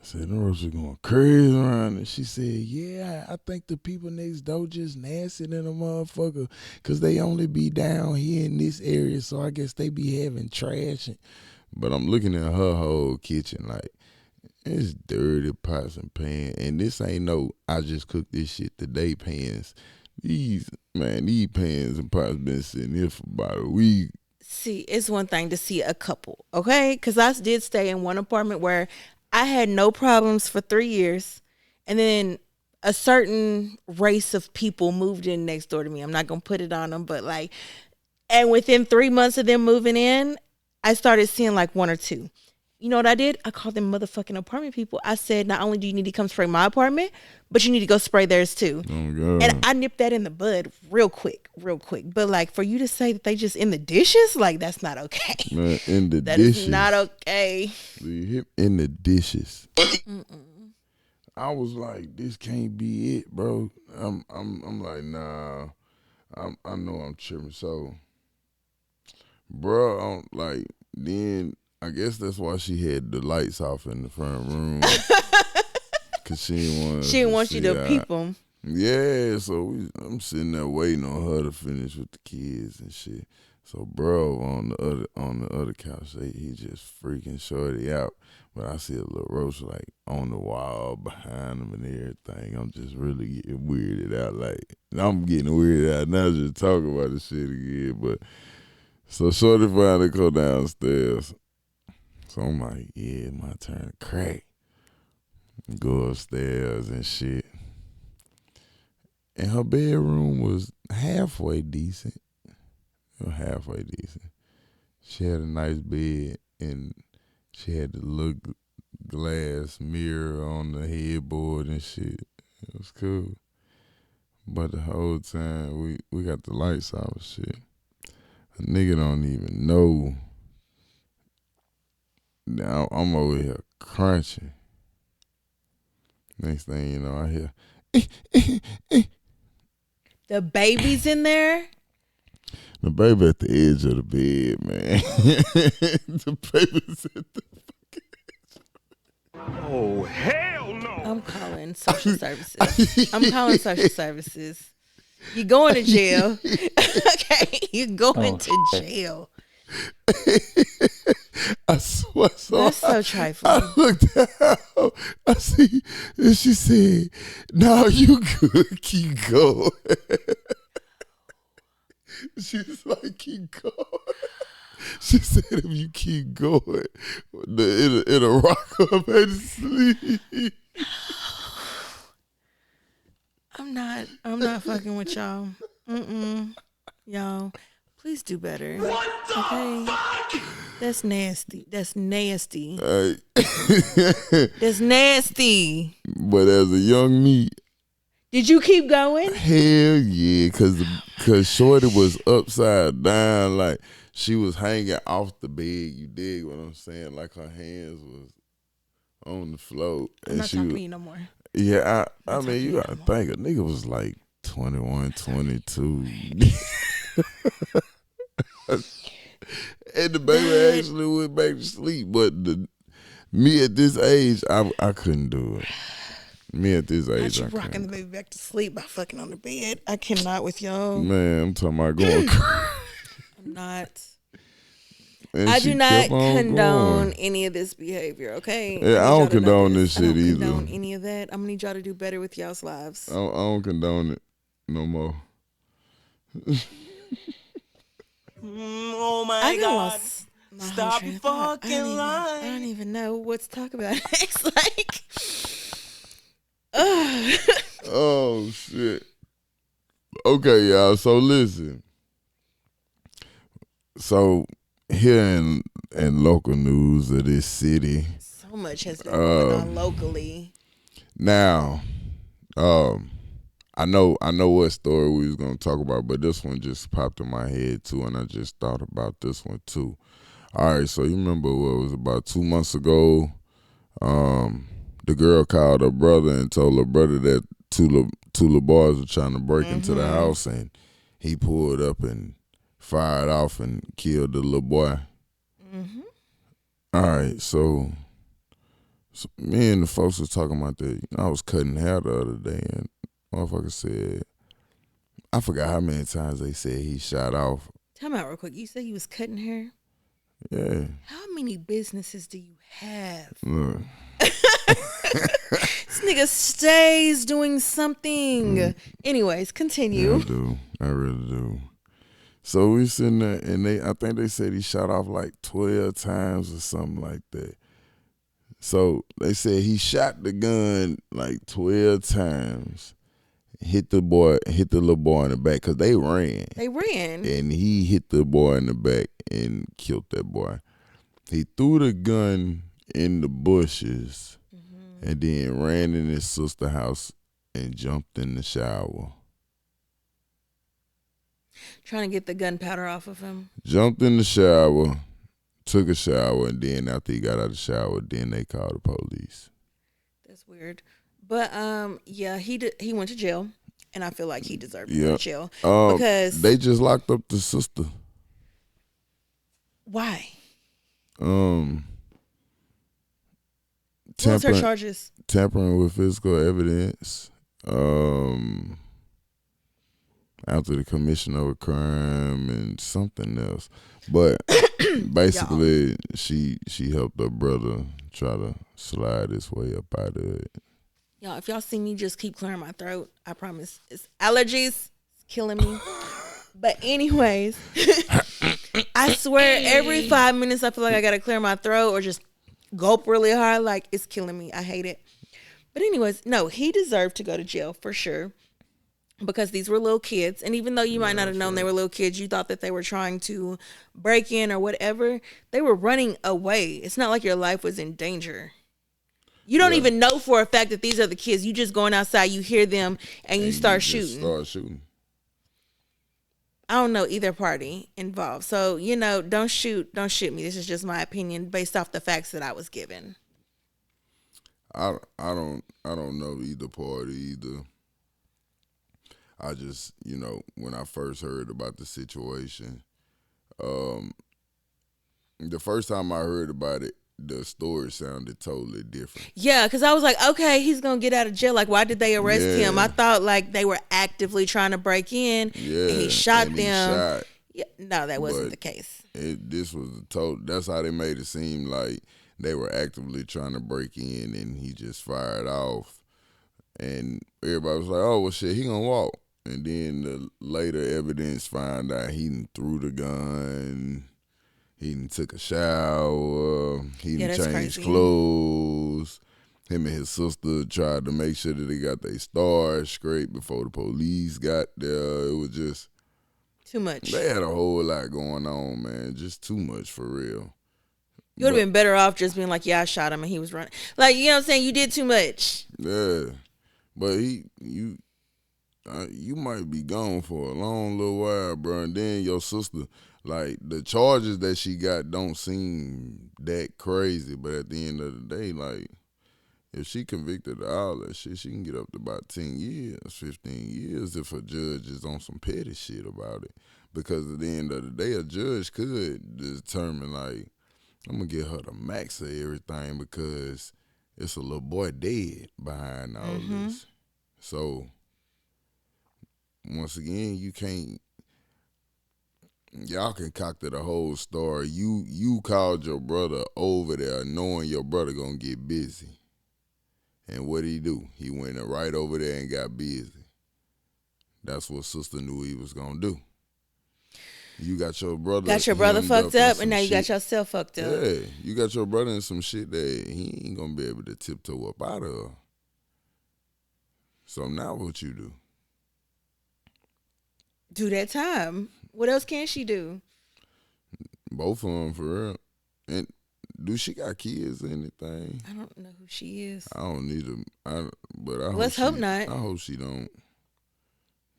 [SPEAKER 1] I said, the roaches going crazy around. And she said, yeah, I think the people next door just nasty than a motherfucker because they only be down here in this area, so I guess they be having trash. But I'm looking at her whole kitchen like, it's dirty pots and pans. And this ain't no, I just cooked this shit today pans. These pans and pots been sitting here for about a week.
[SPEAKER 2] See, it's one thing to see a couple, okay? Because I did stay in one apartment where I had no problems for 3 years. And then a certain race of people moved in next door to me. I'm not going to put it on them, but like, and within 3 months of them moving in, I started seeing like 1 or 2. You know what I did? I called them motherfucking apartment people. I said, not only do you need to come spray my apartment, but you need to go spray theirs too.
[SPEAKER 1] Oh, God.
[SPEAKER 2] And I nipped that in the bud real quick. But like for you to say that they just in the dishes, like that's not okay.
[SPEAKER 1] Man, in the
[SPEAKER 2] that
[SPEAKER 1] dishes.
[SPEAKER 2] That is not okay.
[SPEAKER 1] In the dishes. I was like, this can't be it, bro. I'm like, nah. I know I'm tripping. So, bro, then I guess that's why she had the lights off in the front room. Cause she didn't want you to peep them. Yeah, so I'm sitting there waiting on her to finish with the kids and shit. So bro on the other couch, he just freaking shorty out. But I see a little roach like on the wall behind him and everything. I'm just really getting weirded out. Like I'm getting weirded out now just talking about this shit again. But so shorty finally go downstairs. So I'm like, yeah, my turn to crack. Go upstairs and shit. And her bedroom was halfway decent. She had a nice bed and she had the little glass mirror on the headboard and shit. It was cool. But the whole time we got the lights off and shit. A nigga don't even know. Now I'm over here crunching. Next thing you know, I hear
[SPEAKER 2] the baby's in there.
[SPEAKER 1] The baby at the edge of the bed, man. The baby's at the fucking edge.
[SPEAKER 3] Oh hell no!
[SPEAKER 2] I'm calling social services. You're going to jail. Okay, you're going to jail.
[SPEAKER 1] I swear,
[SPEAKER 2] That's so
[SPEAKER 1] I
[SPEAKER 2] trifling.
[SPEAKER 1] looked down. I see, and she said, "No, you good. Keep going." She was like, "Keep going." She said, "If you keep going, it'll rock up and sleep."
[SPEAKER 2] I'm not fucking with y'all. Y'all, please do better. Okay? That's nasty. That's nasty.
[SPEAKER 1] Hey.
[SPEAKER 2] That's nasty.
[SPEAKER 1] But as a young me,
[SPEAKER 2] Did you keep going?
[SPEAKER 1] hell yeah, cause Shorty was upside down, like she was hanging off the bed. You dig what I'm saying? Like her hands was on the floor,
[SPEAKER 2] I'm
[SPEAKER 1] and
[SPEAKER 2] not
[SPEAKER 1] she
[SPEAKER 2] talking
[SPEAKER 1] was,
[SPEAKER 2] to you no more.
[SPEAKER 1] yeah. I
[SPEAKER 2] Not
[SPEAKER 1] mean,
[SPEAKER 2] talking
[SPEAKER 1] you
[SPEAKER 2] to you
[SPEAKER 1] gotta
[SPEAKER 2] no more.
[SPEAKER 1] think a nigga was like 21, 22. And the baby
[SPEAKER 2] That-
[SPEAKER 1] actually went back to sleep, but me at this age, I couldn't do it. Me at this
[SPEAKER 2] Not
[SPEAKER 1] age,
[SPEAKER 2] you
[SPEAKER 1] I
[SPEAKER 2] rocking
[SPEAKER 1] couldn't.
[SPEAKER 2] the baby back to sleep by fucking on the bed. I cannot with y'all.
[SPEAKER 1] Man, I'm talking about going crazy.
[SPEAKER 2] I'm not.
[SPEAKER 1] And
[SPEAKER 2] I
[SPEAKER 1] she
[SPEAKER 2] do not
[SPEAKER 1] kept on
[SPEAKER 2] condone
[SPEAKER 1] going.
[SPEAKER 2] any of this behavior, okay?
[SPEAKER 1] Yeah, I
[SPEAKER 2] need y'all
[SPEAKER 1] don't
[SPEAKER 2] to know
[SPEAKER 1] condone this
[SPEAKER 2] I
[SPEAKER 1] shit
[SPEAKER 2] don't
[SPEAKER 1] either.
[SPEAKER 2] condone any of that. I'm gonna need y'all to do better with y'all's lives.
[SPEAKER 1] I don't condone it no more.
[SPEAKER 3] Oh my
[SPEAKER 2] I done
[SPEAKER 3] God.
[SPEAKER 2] lost my whole
[SPEAKER 3] Stop
[SPEAKER 2] train
[SPEAKER 3] your
[SPEAKER 2] of thought.
[SPEAKER 3] fucking
[SPEAKER 2] I
[SPEAKER 3] lying.
[SPEAKER 2] don't even know what to talk about next. Like, ugh.
[SPEAKER 1] Oh shit. Okay, y'all. So listen. So here in local news of this city,
[SPEAKER 2] So much has been going on locally.
[SPEAKER 1] now, I know what story we was gonna talk about, but this one just popped in my head too, and I just thought about this one too. All right, so you remember what it was about 2 months ago? The girl called her brother and told her brother that two little boys were trying to break into the house, and he pulled up and fired off and killed the little boy. All right, so me and the folks was talking about that. You know, I was cutting hair the other day, and motherfucker said, I forgot how many times they said he shot off.
[SPEAKER 2] Tell me out real quick. You said you was cutting hair.
[SPEAKER 1] Yeah,
[SPEAKER 2] How many businesses do you have?
[SPEAKER 1] look.
[SPEAKER 2] This nigga stays doing something. Anyways, continue.
[SPEAKER 1] I do. I really do. So we sitting there, and I think they said he shot off like 12 times or something like that. So they said he shot the gun like 12 times, hit the little boy in the back, because they ran.
[SPEAKER 2] They ran.
[SPEAKER 1] And he hit the boy in the back and killed that boy. He threw the gun in the bushes and then ran in his sister's house and jumped in the shower.
[SPEAKER 2] Trying to get the gunpowder off of him.
[SPEAKER 1] Jumped in the shower, took a shower, and then after he got out of the shower, then they called the police.
[SPEAKER 2] That's weird. But yeah, he went to jail, and I feel like he deserved to go to jail because
[SPEAKER 1] they just locked up the sister.
[SPEAKER 2] Why?
[SPEAKER 1] Um,
[SPEAKER 2] What was her charges?
[SPEAKER 1] Tampering with physical evidence. After the commission of a crime and something else, but basically she helped her brother try to slide his way up out of it.
[SPEAKER 2] Y'all, if y'all see me just keep clearing my throat, I promise it's allergies. It's killing me. But anyways, I swear every 5 minutes I feel like I gotta clear my throat or just gulp really hard. Like, it's killing me. I hate it. But anyways, no, he deserved to go to jail for sure. Because these were little kids. And even though you might not have known they were little kids, you thought that they were trying to break in or whatever. They were running away. It's not like your life was in danger. You don't even know for a fact that these are the kids. You just going outside, you hear them, and you start shooting. I don't know either party involved. So, don't shoot me. This is just my opinion based off the facts that I was given.
[SPEAKER 1] I don't know either party either. I just, when I first heard about the situation, the first time I heard about it, the story sounded totally different.
[SPEAKER 2] Yeah, because I was like, okay, he's gonna get out of jail. Like, why did they arrest him? I
[SPEAKER 1] Yeah.
[SPEAKER 2] thought like they were actively trying to break in, and he
[SPEAKER 1] Yeah,
[SPEAKER 2] shot
[SPEAKER 1] and he
[SPEAKER 2] them.
[SPEAKER 1] shot,
[SPEAKER 2] Yeah, no, that wasn't
[SPEAKER 1] but
[SPEAKER 2] the case.
[SPEAKER 1] this was the total. That's how they made it seem like they were actively trying to break in, and he just fired off, and everybody was like, "Oh well, shit, he gonna walk." And then the later evidence found out he done threw the gun, he done took a shower, he
[SPEAKER 2] Yeah,
[SPEAKER 1] done
[SPEAKER 2] that's
[SPEAKER 1] changed
[SPEAKER 2] crazy.
[SPEAKER 1] clothes. Him and his sister tried to make sure that they got their stars straight before the police got there. It was just,
[SPEAKER 2] Too much.
[SPEAKER 1] they had a whole lot going on, man. Just too much for real.
[SPEAKER 2] You would have
[SPEAKER 1] But,
[SPEAKER 2] been better off just being like, yeah, I shot him and he was running. Like, you know what I'm saying? You did too much.
[SPEAKER 1] yeah, but you might be gone for a long little while, bro. And then your sister, like the charges that she got, don't seem that crazy. But at the end of the day, like if she convicted of all that shit, she can get up to about 10 years, 15 years if a judge is on some petty shit about it. Because at the end of the day, a judge could determine like, I'm gonna get her the max of everything because it's a little boy dead behind all this. So once again, y'all concocted a whole story. You called your brother over there knowing your brother gonna get busy. And what did he do? He went right over there and got busy. That's what sister knew he was gonna do. You got your brother.
[SPEAKER 2] Got your brother
[SPEAKER 1] hemmed
[SPEAKER 2] fucked
[SPEAKER 1] in
[SPEAKER 2] up,
[SPEAKER 1] some
[SPEAKER 2] and now you got
[SPEAKER 1] shit.
[SPEAKER 2] yourself fucked up.
[SPEAKER 1] Yeah, you got your brother in some shit that he ain't gonna be able to tiptoe up out of. So now what you do?
[SPEAKER 2] Do that time. What else can she do?
[SPEAKER 1] Both of them for real. And do she got kids or anything?
[SPEAKER 2] I don't know who she is.
[SPEAKER 1] I don't need them. But I
[SPEAKER 2] Let's hope not.
[SPEAKER 1] I hope she don't.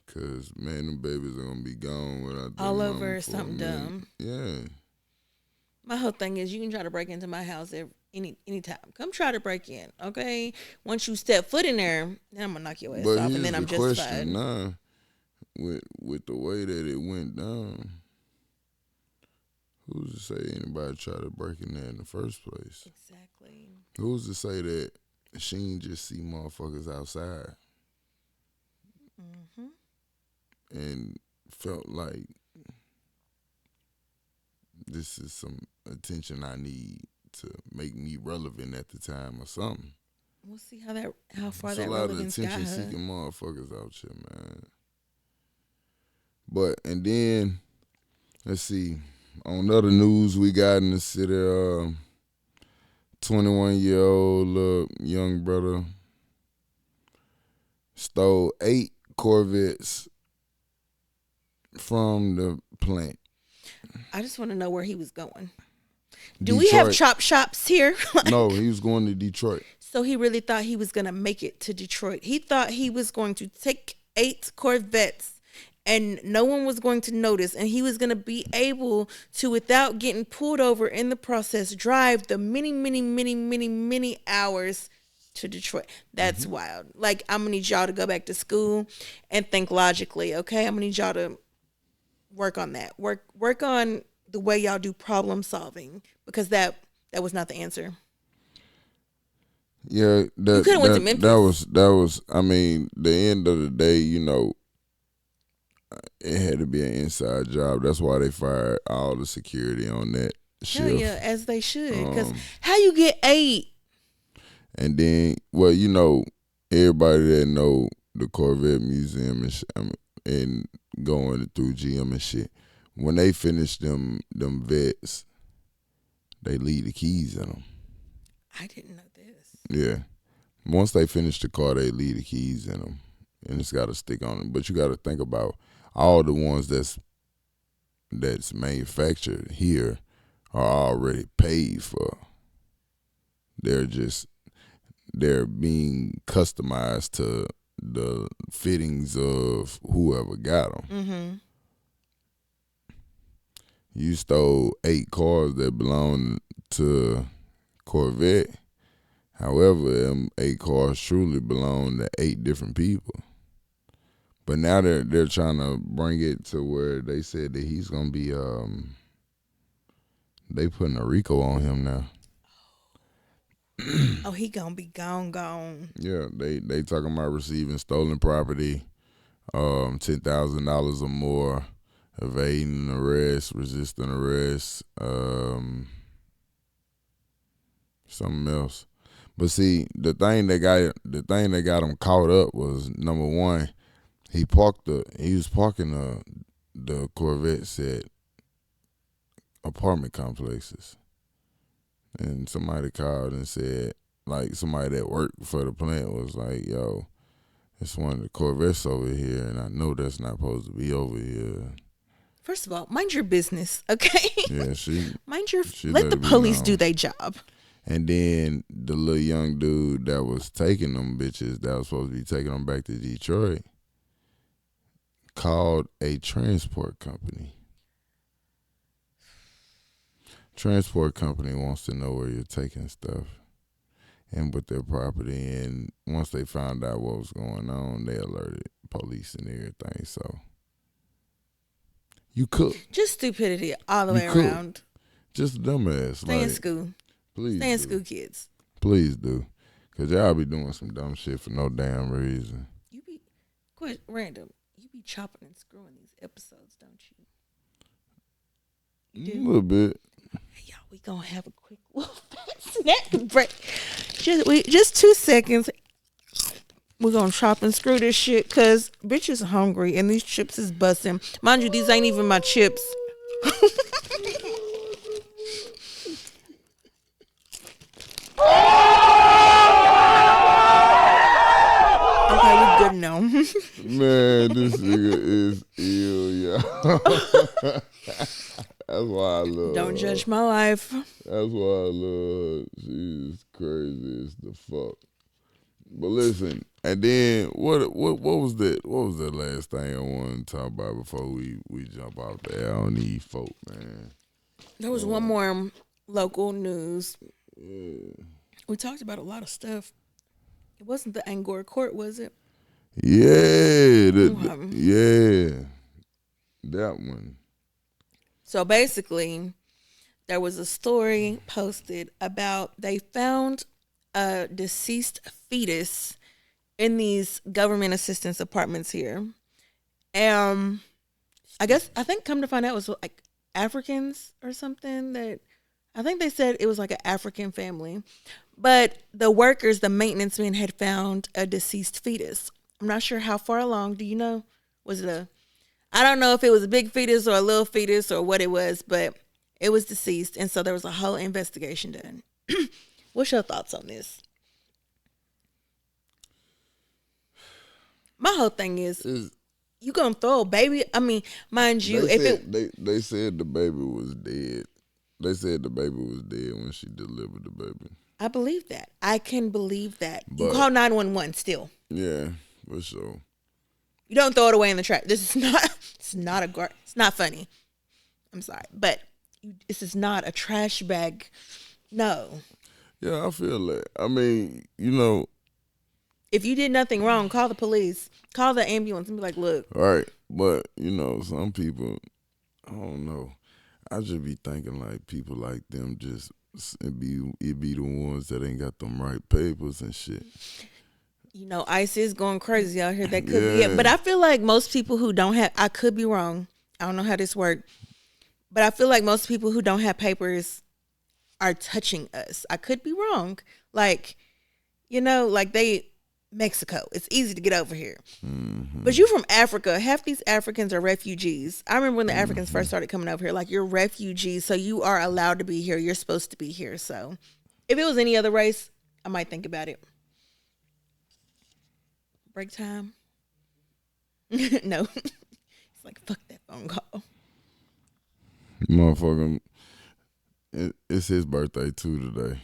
[SPEAKER 1] Cause man, them babies are gonna be gone without their
[SPEAKER 2] All
[SPEAKER 1] mama
[SPEAKER 2] over
[SPEAKER 1] for a
[SPEAKER 2] something
[SPEAKER 1] minute.
[SPEAKER 2] dumb.
[SPEAKER 1] Yeah.
[SPEAKER 2] My whole thing is you can try to break into my house anytime. Come try to break in, okay? Once you step foot in there, then I'm gonna knock your ass
[SPEAKER 1] But
[SPEAKER 2] off,
[SPEAKER 1] here's
[SPEAKER 2] and then I'm
[SPEAKER 1] the
[SPEAKER 2] justified.
[SPEAKER 1] question now, with the way that it went down, who's to say anybody tried to break in there in the first place?
[SPEAKER 2] Exactly.
[SPEAKER 1] Who's to say that she ain't just see motherfuckers outside and felt like this is some attention I need to make me relevant at the time or something.
[SPEAKER 2] We'll see how far
[SPEAKER 1] There's
[SPEAKER 2] that
[SPEAKER 1] a lot of
[SPEAKER 2] relevance got
[SPEAKER 1] attention
[SPEAKER 2] her.
[SPEAKER 1] seeking motherfuckers out here, man. But and then let's see, on other news we got in the city, 21-year-old young brother stole 8 Corvettes from the plant.
[SPEAKER 2] I just want to know where he was going. Do we have chop shops here?
[SPEAKER 1] No, he was going to Detroit.
[SPEAKER 2] So he really thought he was going to make it to Detroit. He thought he was going to take 8 Corvettes and no one was going to notice. And he was going to be able to, without getting pulled over in the process, drive the many hours to Detroit. That's wild. Like, I'm going to need y'all to go back to school and think logically, okay? I'm going to need y'all to work on that. Work on the way y'all do problem solving, because that was not the answer.
[SPEAKER 1] Yeah,
[SPEAKER 2] You coulda went to Memphis.
[SPEAKER 1] That was. I mean, the end of the day, it had to be an inside job. That's why they fired all the security on that shift.
[SPEAKER 2] Hell yeah, as they should. Because how you get 8?
[SPEAKER 1] And then, well, everybody that know the Corvette Museum and going through GM and shit, when they finish them vets, they leave the keys in them.
[SPEAKER 2] I didn't know this.
[SPEAKER 1] Yeah. Once they finish the car, they leave the keys in them, and it's got to stick on them. But you got to think about all the ones that's manufactured here are already paid for. They're being customized to the fittings of whoever got them.
[SPEAKER 2] Mm-hmm.
[SPEAKER 1] You stole 8 cars that belong to Corvette. However, them 8 cars truly belong to 8 different people. But now they're trying to bring it to where they said that he's gonna be they putting a RICO on him now.
[SPEAKER 2] Oh, he gonna be gone.
[SPEAKER 1] Yeah, they talking about receiving stolen property, $10,000 or more, evading arrest, resisting arrest, something else. But see, the thing that got him caught up was, number one, he was parking the Corvettes at apartment complexes, and somebody called and said, like, somebody that worked for the plant was like, "Yo, it's one of the Corvettes over here, and I know that's not supposed to be over here."
[SPEAKER 2] First of all, mind your business, okay?
[SPEAKER 1] Yeah,
[SPEAKER 2] let the police do their job.
[SPEAKER 1] And then the little young dude that was taking them bitches, that was supposed to be taking them back to Detroit, called a transport company. Transport company wants to know where you're taking stuff and with their property. And once they found out what was going on, they alerted police and everything. So you cook.
[SPEAKER 2] Just stupidity all the way around.
[SPEAKER 1] Just a dumbass.
[SPEAKER 2] Stay in school.
[SPEAKER 1] Please
[SPEAKER 2] stay in school, kids.
[SPEAKER 1] Please do. Because y'all be doing some dumb shit for no damn reason.
[SPEAKER 2] You be, quit random. You be chopping and screwing these episodes, don't you?
[SPEAKER 1] You do? A little bit.
[SPEAKER 2] Hey, y'all, we gonna have a quick little snack break. Just 2 seconds. We're gonna chop and screw this shit because bitch is hungry and these chips is busting. Mind you, these ain't even my chips. Okay, we good now.
[SPEAKER 1] Man, this nigga is ill, y'all. That's why I love
[SPEAKER 2] Don't judge my life.
[SPEAKER 1] That's why I love her. She's crazy as the fuck. But listen, and then what was that? What was that last thing I wanted to talk about before we jump off the air on these folk, man?
[SPEAKER 2] There was one more local news. Yeah. We talked about a lot of stuff. It wasn't the Angora court, was it?
[SPEAKER 1] Yeah, that one.
[SPEAKER 2] So basically, there was a story posted about they found a deceased fetus in these government assistance apartments here. I think come to find out it was like Africans or something that I think they said it was like an African family. But the workers, the maintenance men had found a deceased fetus. I'm not sure how far along. Do you know? I don't know if it was a big fetus or a little fetus or what it was, but it was deceased. And so there was a whole investigation done. What's your thoughts on this? My whole thing is you gonna throw a baby? I mean, mind you,
[SPEAKER 1] they said the baby was dead. They said the baby was dead when she delivered the baby.
[SPEAKER 2] I believe that. I can believe that. But you call 911 still.
[SPEAKER 1] Yeah, for sure.
[SPEAKER 2] You don't throw it away in the trash. This is not. It's not funny. I'm sorry, but this is not a trash bag. No.
[SPEAKER 1] Yeah, I feel that. I mean,
[SPEAKER 2] if you did nothing wrong, call the police, call the ambulance, and be like, "Look."
[SPEAKER 1] All right, but some people, I don't know. I just be thinking like people like them it be the ones that ain't got them right papers and shit.
[SPEAKER 2] ICE is going crazy out here. That could be it. But I feel like most people who don't have, I could be wrong. I don't know how this works. But I feel like most people who don't have papers are touching us. I could be wrong. Like Mexico. It's easy to get over here. Mm-hmm. But you from Africa. Half these Africans are refugees. I remember when the Africans first started coming over here. Like, you're refugees, so you are allowed to be here. You're supposed to be here. So if it was any other race, I might think about it. Break time? No. It's like, fuck that phone call.
[SPEAKER 1] Motherfucker, it's his birthday too today.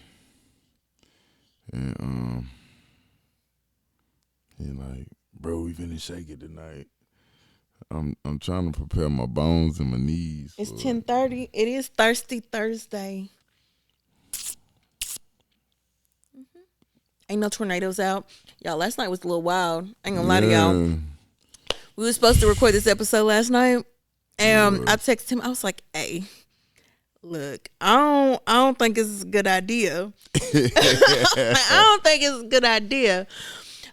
[SPEAKER 1] And he like, bro, we finna shake it tonight. I'm trying to prepare my bones and my knees.
[SPEAKER 2] It's 10:30. It is Thirsty Thursday. Ain't no tornadoes out. Y'all, last night was a little wild. I ain't gonna lie to y'all. We were supposed to record this episode last night. And I texted him. I was like, hey, Look, I don't think it's a good idea. I don't think it's a good idea.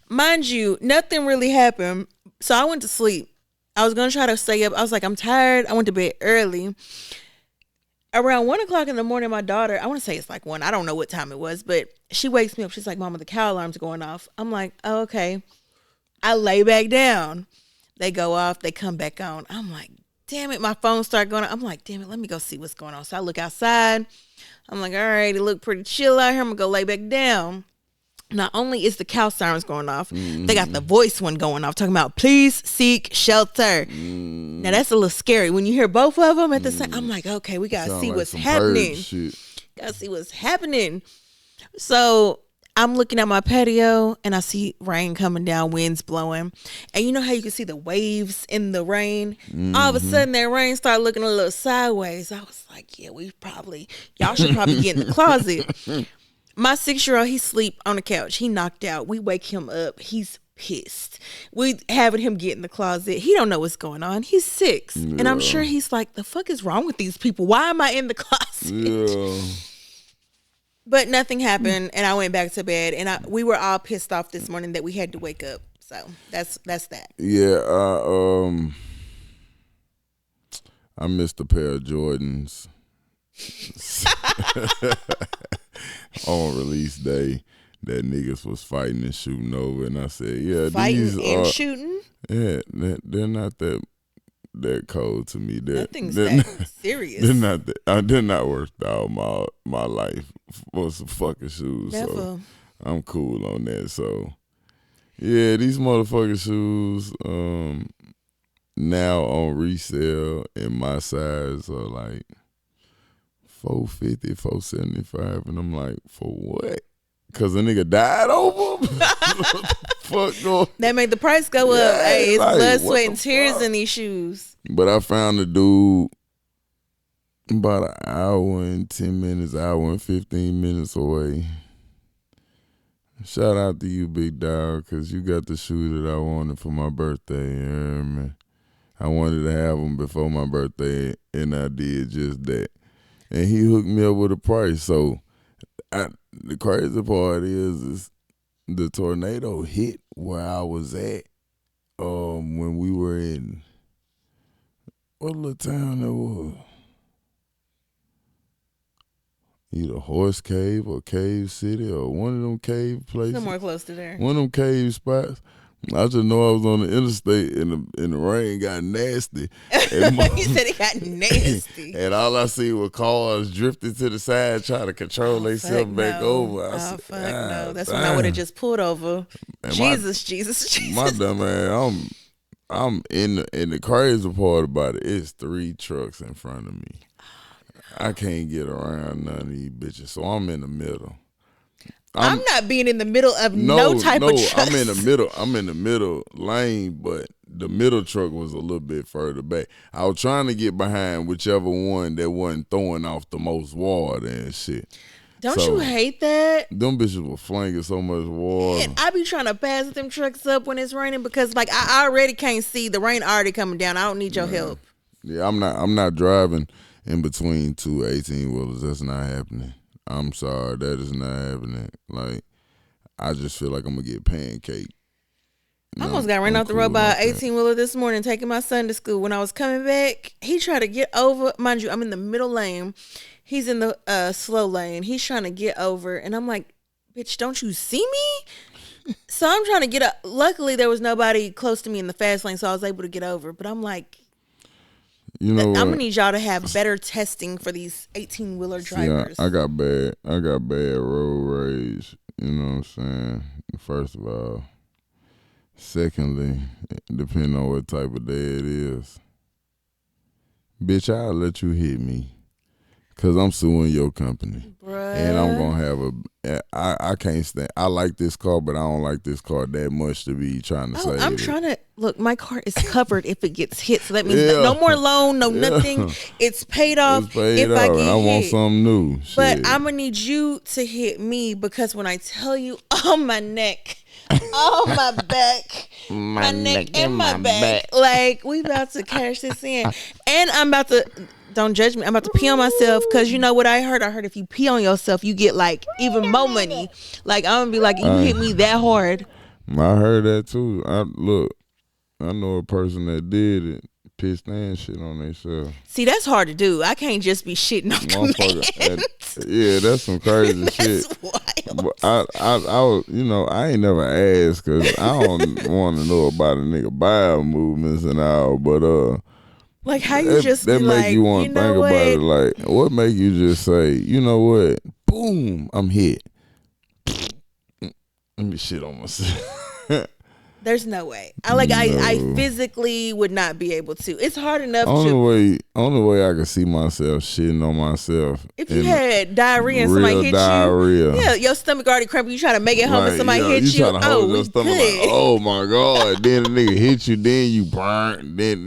[SPEAKER 2] Mind you, nothing really happened. So I went to sleep. I was gonna try to stay up. I was like, I'm tired. I went to bed early. Around 1:00 in the morning, my daughter, I want to say it's like 1. I don't know what time it was, but she wakes me up. She's like, Mama, the cow alarm's going off. I'm like, oh, okay. I lay back down. They go off. They come back on. I'm like, damn it. My phone started going on. I'm like, damn it. Let me go see what's going on. So I look outside. I'm like, all right, it looked pretty chill out here. I'm going to go lay back down. Not only is the cow sirens going off, they got the voice one going off, talking about please seek shelter. Now that's a little scary when you hear both of them at the same. I'm like, okay, we gotta see what's happening. Gotta see what's happening. So I'm looking at my patio and I see rain coming down, winds blowing, and you know how you can see the waves in the rain. All of a sudden, that rain started looking a little sideways. I was like, yeah, y'all should probably get in the closet. My 6-year-old, he sleep on the couch. He knocked out. We wake him up. He's pissed. We having him get in the closet. He don't know what's going on. He's 6. Yeah. And I'm sure he's like, the fuck is wrong with these people? Why am I in the closet? Yeah. But nothing happened. And I went back to bed. And we were all pissed off this morning that we had to wake up. So that's that.
[SPEAKER 1] Yeah. I missed a pair of Jordans. On release day, that niggas was fighting and shooting over, and I said, "Yeah,
[SPEAKER 2] fighting and shooting.
[SPEAKER 1] Yeah, they're not that cold to me.
[SPEAKER 2] Nothing's that serious.
[SPEAKER 1] They're not worth out my life for some fucking shoes. Never. So I'm cool on that. So yeah, these motherfucking shoes now on resale in my size are like $450, $475, and I'm like, for what? Cause a nigga died over them? Fuck no.
[SPEAKER 2] That made the price go up. Hey, it's like, blood, sweat, and tears in these shoes.
[SPEAKER 1] But I found a dude about an hour and 10 minutes, hour and 15 minutes away. Shout out to you, big dog, cause you got the shoe that I wanted for my birthday. You know what I mean? I wanted to have them before my birthday, and I did just that. And he hooked me up with a price. So the crazy part is the tornado hit where I was at when we were in, what little town that was? Either Horse Cave or Cave City or one of them cave places.
[SPEAKER 2] Somewhere close to there.
[SPEAKER 1] One of them cave spots. I just know I was on the interstate and the rain got nasty.
[SPEAKER 2] You said it got nasty.
[SPEAKER 1] And all I see was cars drifting to the side trying to control themselves back over. I said,
[SPEAKER 2] fuck no. That's when I would have just pulled over. And Jesus.
[SPEAKER 1] My dumb ass, I'm in the crazy part about it. It's 3 trucks in front of me. I can't get around none of these bitches, so I'm in the middle.
[SPEAKER 2] I'm not being in the middle of no type of trucks.
[SPEAKER 1] I'm in the middle lane, but the middle truck was a little bit further back. I was trying to get behind whichever one that wasn't throwing off the most water and shit.
[SPEAKER 2] Don't you hate that?
[SPEAKER 1] Them bitches were flinging so much water.
[SPEAKER 2] And I be trying to pass them trucks up when it's raining because like I already can't see. The rain already coming down. I don't need your help.
[SPEAKER 1] Yeah, I'm not driving in between 2 18-wheelers. That's not happening. I'm sorry, that is not happening. Like, I just feel like I'm gonna get pancaked.
[SPEAKER 2] I almost got ran off the road by an 18-wheeler this morning taking my son to school. When I was coming back, he tried to get over. Mind you, I'm in the middle lane. He's in the slow lane. He's trying to get over, and I'm like, bitch, don't you see me? So I'm trying to get up. Luckily, there was nobody close to me in the fast lane, so I was able to get over. But I'm like,
[SPEAKER 1] you know what?
[SPEAKER 2] I'm gonna need y'all to have better testing for these 18-wheeler drivers.
[SPEAKER 1] I got bad road rage. You know what I'm saying? First of all. Secondly, depending on what type of day it is, bitch, I'll let you hit me. Cause I'm suing your company. Bruh. And I'm gonna have I can't stand. I like this car, but I don't like this car that much to be trying to say.
[SPEAKER 2] I'm trying to look. My car is covered if it gets hit, so that means no more loan, nothing. It's paid off. It's paid off. I get
[SPEAKER 1] I want something new.
[SPEAKER 2] But I'm gonna need you to hit me because when I tell you, my neck. Oh, my back, my neck and my back. Like, we about to cash this in. And I'm about to, Don't judge me. I'm about to pee on myself because you know what I heard? I heard if you pee on yourself, you get like even more money. Like I'm gonna be like, you hit me that hard.
[SPEAKER 1] I heard that too. I know a person that did it, pissed and shit on themselves.
[SPEAKER 2] See, that's hard to do. I can't just be shitting on command.
[SPEAKER 1] Yeah, that's some crazy shit.
[SPEAKER 2] Wild.
[SPEAKER 1] But I was, I ain't never asked because I don't want to know about a nigga bowel movements and all. But
[SPEAKER 2] like how you just
[SPEAKER 1] that
[SPEAKER 2] be
[SPEAKER 1] make
[SPEAKER 2] like,
[SPEAKER 1] you want to think
[SPEAKER 2] what?
[SPEAKER 1] about it. Like, what make you just say, you know what? Boom, I'm hit. Let me shit on myself.
[SPEAKER 2] There's no way. I physically would not be able to. It's hard enough
[SPEAKER 1] only way I can see myself shitting on myself.
[SPEAKER 2] If you had diarrhea and somebody hit you, yeah, your stomach already cramping. You try to make it home and somebody hit you.
[SPEAKER 1] Try to hold your stomach like, oh my God. Then the nigga hit you, then you burn, then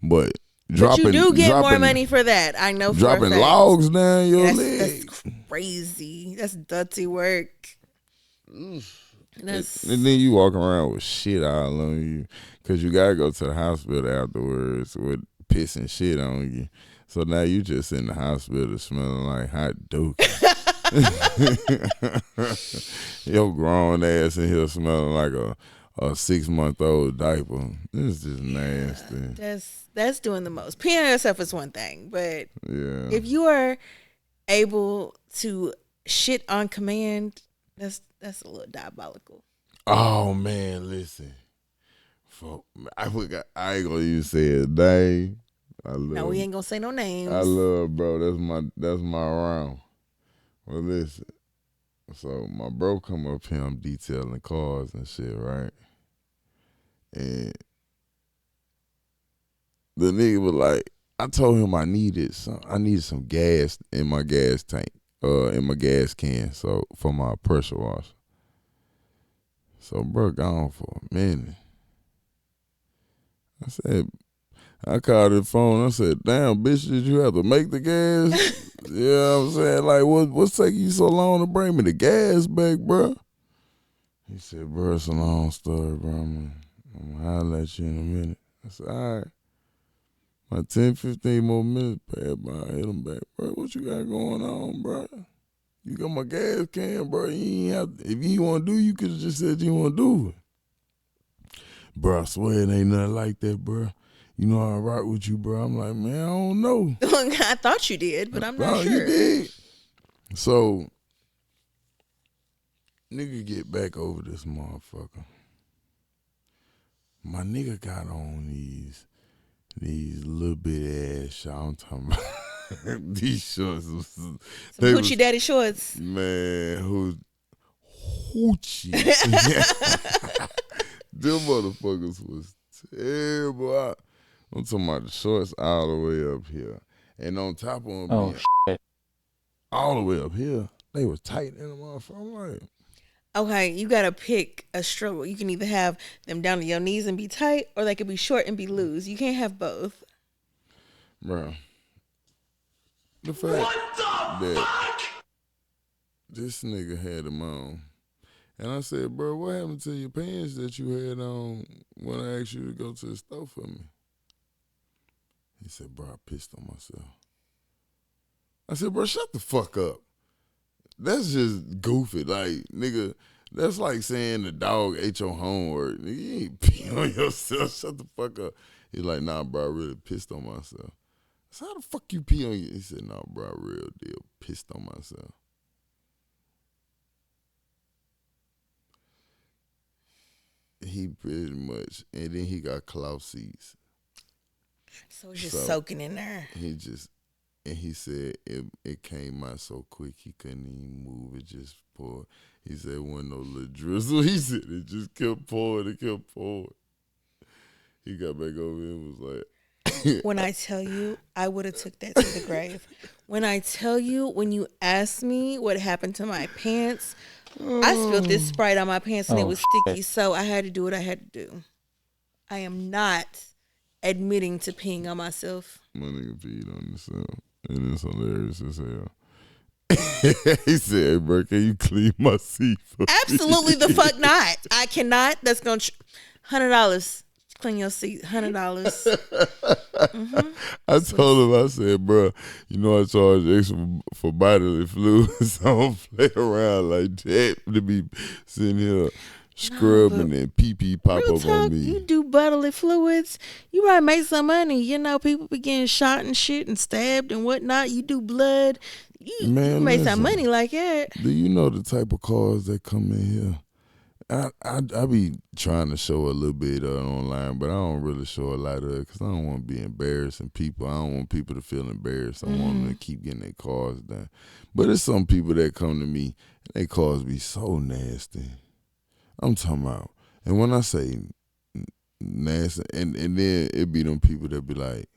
[SPEAKER 1] but
[SPEAKER 2] you do get more money for that. I know for
[SPEAKER 1] dropping
[SPEAKER 2] a fact.
[SPEAKER 1] logs down your leg.
[SPEAKER 2] That's crazy. That's dirty work.
[SPEAKER 1] And then you walk around with shit all on you because you gotta go to the hospital afterwards with piss and shit on you. So now you just in the hospital smelling like hot doke. Your grown ass in here smelling like a 6-month-old diaper. This is just nasty.
[SPEAKER 2] That's doing the most. Peeing on yourself is one thing, but if you are able to shit on command, that's a little diabolical.
[SPEAKER 1] Oh man, listen. I forgot. I ain't gonna even say a name.
[SPEAKER 2] No, we ain't gonna say no names.
[SPEAKER 1] I love bro. That's my round. Well, listen. So my bro come up here, I'm detailing cars and shit, right? And the nigga was like, I told him I needed some gas in my gas tank, in my gas can, so for my pressure washer. So bro gone for a minute. I called his phone. I said, damn, bitch, did you have to make the gas? You know what I'm saying? Like, what's taking you so long to bring me the gas back, bro? He said, bro, it's a long story, bro. I'm going to holler at you in a minute. I said, all right. My 10, 15 more minutes passed by. I hit him back. Bro, what you got going on, bro? You got my gas can, bro. If you want to do, you could have just said you want to do it. Bro, I swear it ain't nothing like that, bro. You know I rock with you, bro. I'm like, man, I don't know.
[SPEAKER 2] I thought you did, but I'm not sure. You did.
[SPEAKER 1] So, nigga get back over this motherfucker. My nigga got on these little bit ass shorts. I'm talking about these shorts.
[SPEAKER 2] Some hoochie daddy shorts.
[SPEAKER 1] Man, hoochie. Them motherfuckers was terrible. I'm talking about the shorts all the way up here. And on top of them being all the way up here, they was tight in the motherfucker. I'm like,
[SPEAKER 2] okay, you gotta pick a struggle. You can either have them down to your knees and be tight, or they could be short and be loose. You can't have both.
[SPEAKER 1] Bro, the fact that this nigga had them on, and I said, bro, what happened to your pants that you had on when I asked you to go to the store for me? He said, bro, I pissed on myself. I said, bro, shut the fuck up. That's just goofy. Like, nigga, that's like saying the dog ate your homework. Nigga, you ain't pee on yourself. Shut the fuck up. He's like, nah, bro, I really pissed on myself. I said, how the fuck you pee on you? He said, nah, bro, I real deal pissed on myself. He pretty much, and then he got clout seats.
[SPEAKER 2] So it's just soaking in there.
[SPEAKER 1] And he said it came out so quick he couldn't even move. It just poured. He said it wasn't no little drizzle. He said it just kept pouring. It kept pouring. He got back over and was like,
[SPEAKER 2] when I tell you, I would have took that to the grave. When I tell you, when you asked me what happened to my pants, I spilled this Sprite on my pants and it was sticky. So I had to do what I had to do. I am not admitting to peeing on myself.
[SPEAKER 1] My nigga peed on himself. And it's hilarious as hell. He said, hey, bro, can you clean my seat for
[SPEAKER 2] Absolutely
[SPEAKER 1] me?
[SPEAKER 2] the fuck not. I cannot. That's going to $100. Clean your seat, $100.
[SPEAKER 1] I told him, I said, bro, you know I charge extra for bodily fluids. So I don't play around like that to be sitting here scrubbing and pee pop
[SPEAKER 2] Real
[SPEAKER 1] up
[SPEAKER 2] talk,
[SPEAKER 1] on me.
[SPEAKER 2] you do bodily fluids, you might make some money. You know, people be getting shot and shit and stabbed and whatnot. You do blood. You make some money like that.
[SPEAKER 1] Do you know the type of cars that come in here? I be trying to show a little bit online, but I don't really show a lot of it because I don't want to be embarrassing people. I don't want people to feel embarrassed. I want them to keep getting their cars done. But there's some people that come to me and their cars be so nasty. I'm talking about, and when I say nasty, and then it be them people that be like,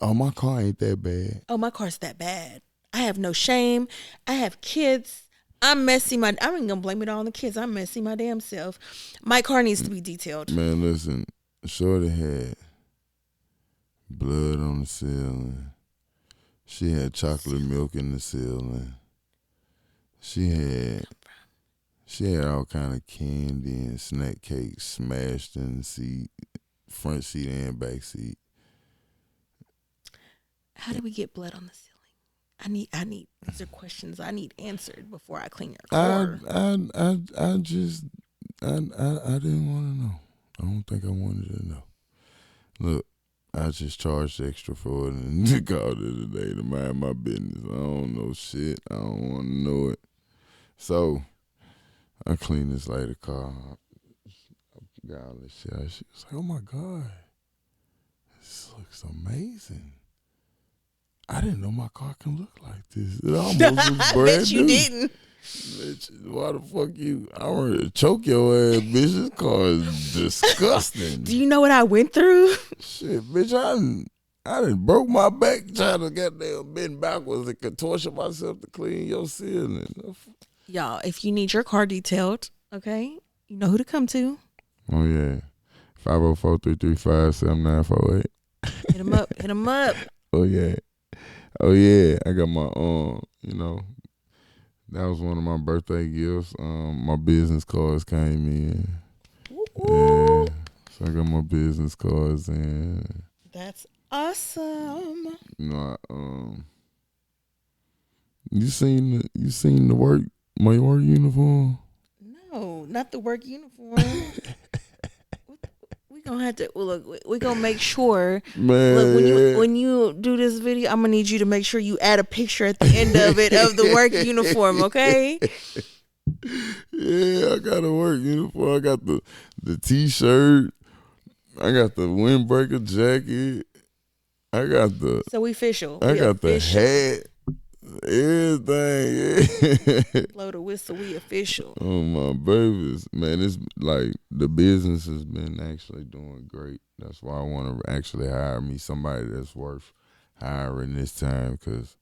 [SPEAKER 1] oh, my car ain't that bad.
[SPEAKER 2] Oh, my car's that bad. I have no shame. I have kids. I'm messy. I ain't gonna blame it all on the kids. I'm messy my damn self. My car needs to be detailed.
[SPEAKER 1] Man, listen, Shorty had blood on the ceiling. She had chocolate milk in the ceiling. She had all kind of candy and snack cakes smashed in the seat, front seat and back seat.
[SPEAKER 2] How do we get blood on the ceiling? I need. These are questions I need answered before I clean your car.
[SPEAKER 1] I didn't want to know. I don't think I wanted to know. Look, I just charged extra for it and called it a day to mind my business. I don't know shit. I don't want to know it. So I cleaned this lady car. I got all this shit. She was like, "Oh my God, this looks amazing. I didn't know my car can look like this. It almost looks brand
[SPEAKER 2] Bet you
[SPEAKER 1] new."
[SPEAKER 2] didn't.
[SPEAKER 1] Bitch, why the fuck you? I want to choke your ass, bitch. This car is disgusting.
[SPEAKER 2] Do you know what I went through?
[SPEAKER 1] Shit, bitch, I done broke my back trying to goddamn bend backwards and contortion myself to clean your ceiling.
[SPEAKER 2] Y'all, if you need your car detailed, okay, you know who to come to.
[SPEAKER 1] Oh, yeah. 504-335-7948.
[SPEAKER 2] Hit him up. Hit him up.
[SPEAKER 1] Oh, yeah. Oh, yeah. I got my, that was one of my birthday gifts. My business cards came in.
[SPEAKER 2] Ooh.
[SPEAKER 1] Yeah. So I got my business cards in.
[SPEAKER 2] That's awesome.
[SPEAKER 1] You know, you seen the work, my work uniform?
[SPEAKER 2] No, not the work uniform. We gonna have to look. We gonna make sue
[SPEAKER 1] Man,
[SPEAKER 2] look, when you do this video, I'm gonna need you to make sure you add a picture at the end of it of the work uniform, okay?
[SPEAKER 1] Yeah, I got a work uniform. I got the t-shirt. I got the windbreaker jacket. I got the.
[SPEAKER 2] So we official.
[SPEAKER 1] I got the hat. Everything.
[SPEAKER 2] Blow the whistle. We official.
[SPEAKER 1] Oh my babies, man! It's like the business has been actually doing great. That's why I want to actually hire me somebody that's worth hiring this time, because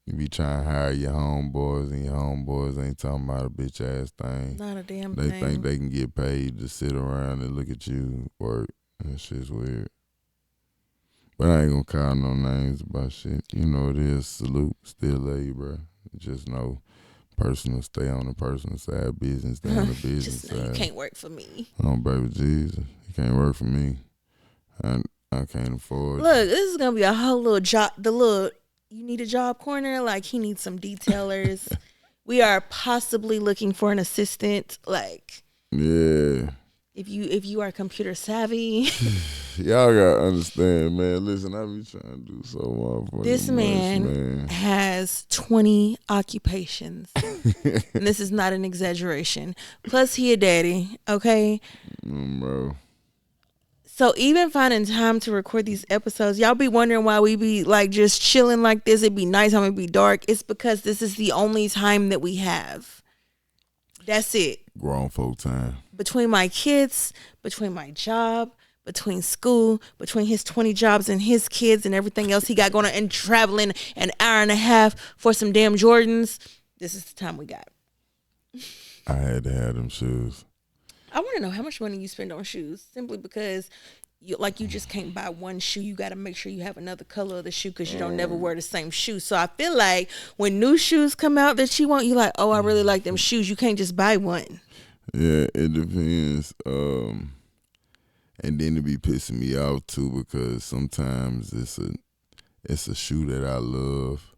[SPEAKER 1] you be trying to hire your homeboys and your homeboys ain't talking about a bitch ass thing.
[SPEAKER 2] Not a damn
[SPEAKER 1] They
[SPEAKER 2] thing.
[SPEAKER 1] think they can get paid to sit around and look at you work. That shit's weird. But I ain't gonna call no names about shit. You know it is. Salute, still love you, bro. Just know personal, stay on the personal side. Business, stay on the business
[SPEAKER 2] Just know
[SPEAKER 1] side.
[SPEAKER 2] you can't work for me.
[SPEAKER 1] Oh, baby Jesus. You can't work for me. I can't afford
[SPEAKER 2] Look, this is gonna be a whole little job. You need a job corner. Like he needs some detailers. We are possibly looking for an assistant. Like,
[SPEAKER 1] yeah.
[SPEAKER 2] if you are computer savvy,
[SPEAKER 1] Y'all gotta understand, man. Listen, I be trying to do so motherfucking
[SPEAKER 2] this
[SPEAKER 1] much,
[SPEAKER 2] man has 20 occupations. And this is not an exaggeration. Plus, he a daddy. Okay.
[SPEAKER 1] Bro.
[SPEAKER 2] So even finding time to record these episodes, y'all be wondering why we be like just chilling like this. It'd be nighttime, it'd be dark. It's because this is the only time that we have. That's it.
[SPEAKER 1] Grown folk time.
[SPEAKER 2] Between my kids, between my job, between school, between his 20 jobs and his kids and everything else he got going on, and traveling an hour and a half for some damn Jordans, this is the time we got.
[SPEAKER 1] I had to have them shoes.
[SPEAKER 2] I want to know how much money you spend on shoes, simply because you just can't buy one shoe. You got to make sure you have another color of the shoe, because you don't never wear the same shoe. So I feel like when new shoes come out that you want, you like, oh, I really like them shoes. You can't just buy one.
[SPEAKER 1] Yeah, it depends. And then it be pissing me off too because sometimes it's a shoe that I love,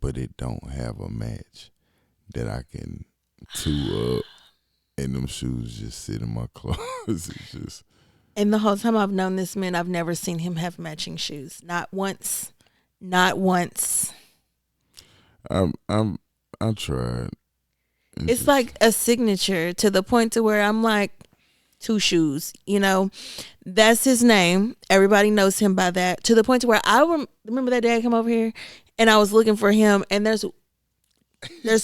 [SPEAKER 1] but it don't have a match that I can two up, and them shoes just sit in my closet. It's just.
[SPEAKER 2] And the whole time I've known this man, I've never seen him have matching shoes. Not once. Not once.
[SPEAKER 1] I tried.
[SPEAKER 2] It's like a signature to the point to where I'm like, 2 shoes, you know, that's his name. Everybody knows him by that. To the point to where I remember that day I come over here and I was looking for him, and there's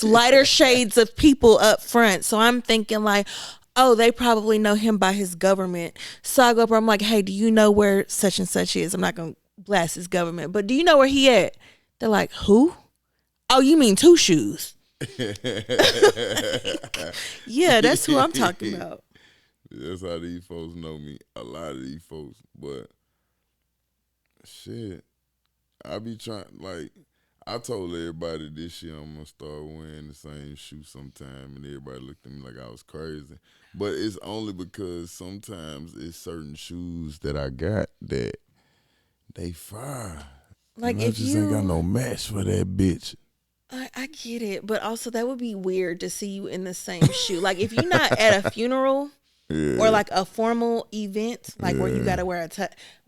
[SPEAKER 2] lighter shades of people up front. So I'm thinking like, oh, they probably know him by his government. So I go up, I'm like, hey, do you know where such and such is? I'm not gonna blast his government, but do you know where he at? They're like, who? Oh, you mean 2 shoes? Yeah, that's who I'm talking about.
[SPEAKER 1] That's how these folks know me. A lot of these folks, but shit, I be trying. Like I told everybody this year, I'm gonna start wearing the same shoe sometime, and everybody looked at me like I was crazy. But it's only because sometimes it's certain shoes that I got that they fire.
[SPEAKER 2] Like
[SPEAKER 1] and I
[SPEAKER 2] if
[SPEAKER 1] just
[SPEAKER 2] you
[SPEAKER 1] ain't got no match for that bitch.
[SPEAKER 2] I get it, but also that would be weird to see you in the same shoe. Like if you're not at a funeral.
[SPEAKER 1] Yeah.
[SPEAKER 2] Or like a formal event, like where you
[SPEAKER 1] Yeah.
[SPEAKER 2] gotta wear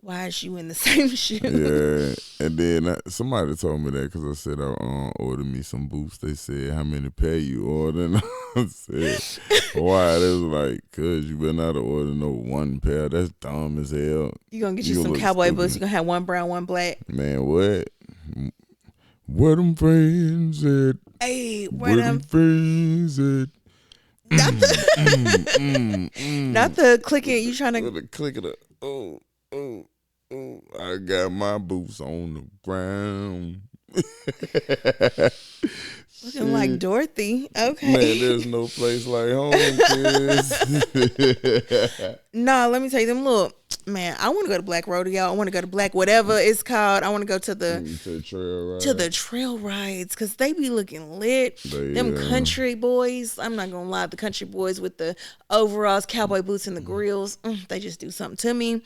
[SPEAKER 2] why is you in the same shoe?
[SPEAKER 1] Yeah, and then somebody told me that because I said I ordered me some boots. They said, how many pair you ordered? And I said, why? They was like, cause you better not order no 1 pair. That's dumb as hell.
[SPEAKER 2] You gonna get you some cowboy boots. You gonna have 1 brown, 1 black.
[SPEAKER 1] Man, what? Where them friends at?
[SPEAKER 2] Hey,
[SPEAKER 1] where them friends at?
[SPEAKER 2] Not the clicking. You trying to
[SPEAKER 1] click it up? Oh. I got my boots on the ground.
[SPEAKER 2] Looking like Dorothy. Okay.
[SPEAKER 1] Man, there's no place like home, kids.
[SPEAKER 2] Nah, let me tell you them. Look, man, I want to go to Black Rodeo. I want to go to Black whatever it's called. I want to go to the trail rides because they be looking lit. Them country boys. I'm not gonna lie, the country boys with the overalls, cowboy boots, and the grills. They just do something to me.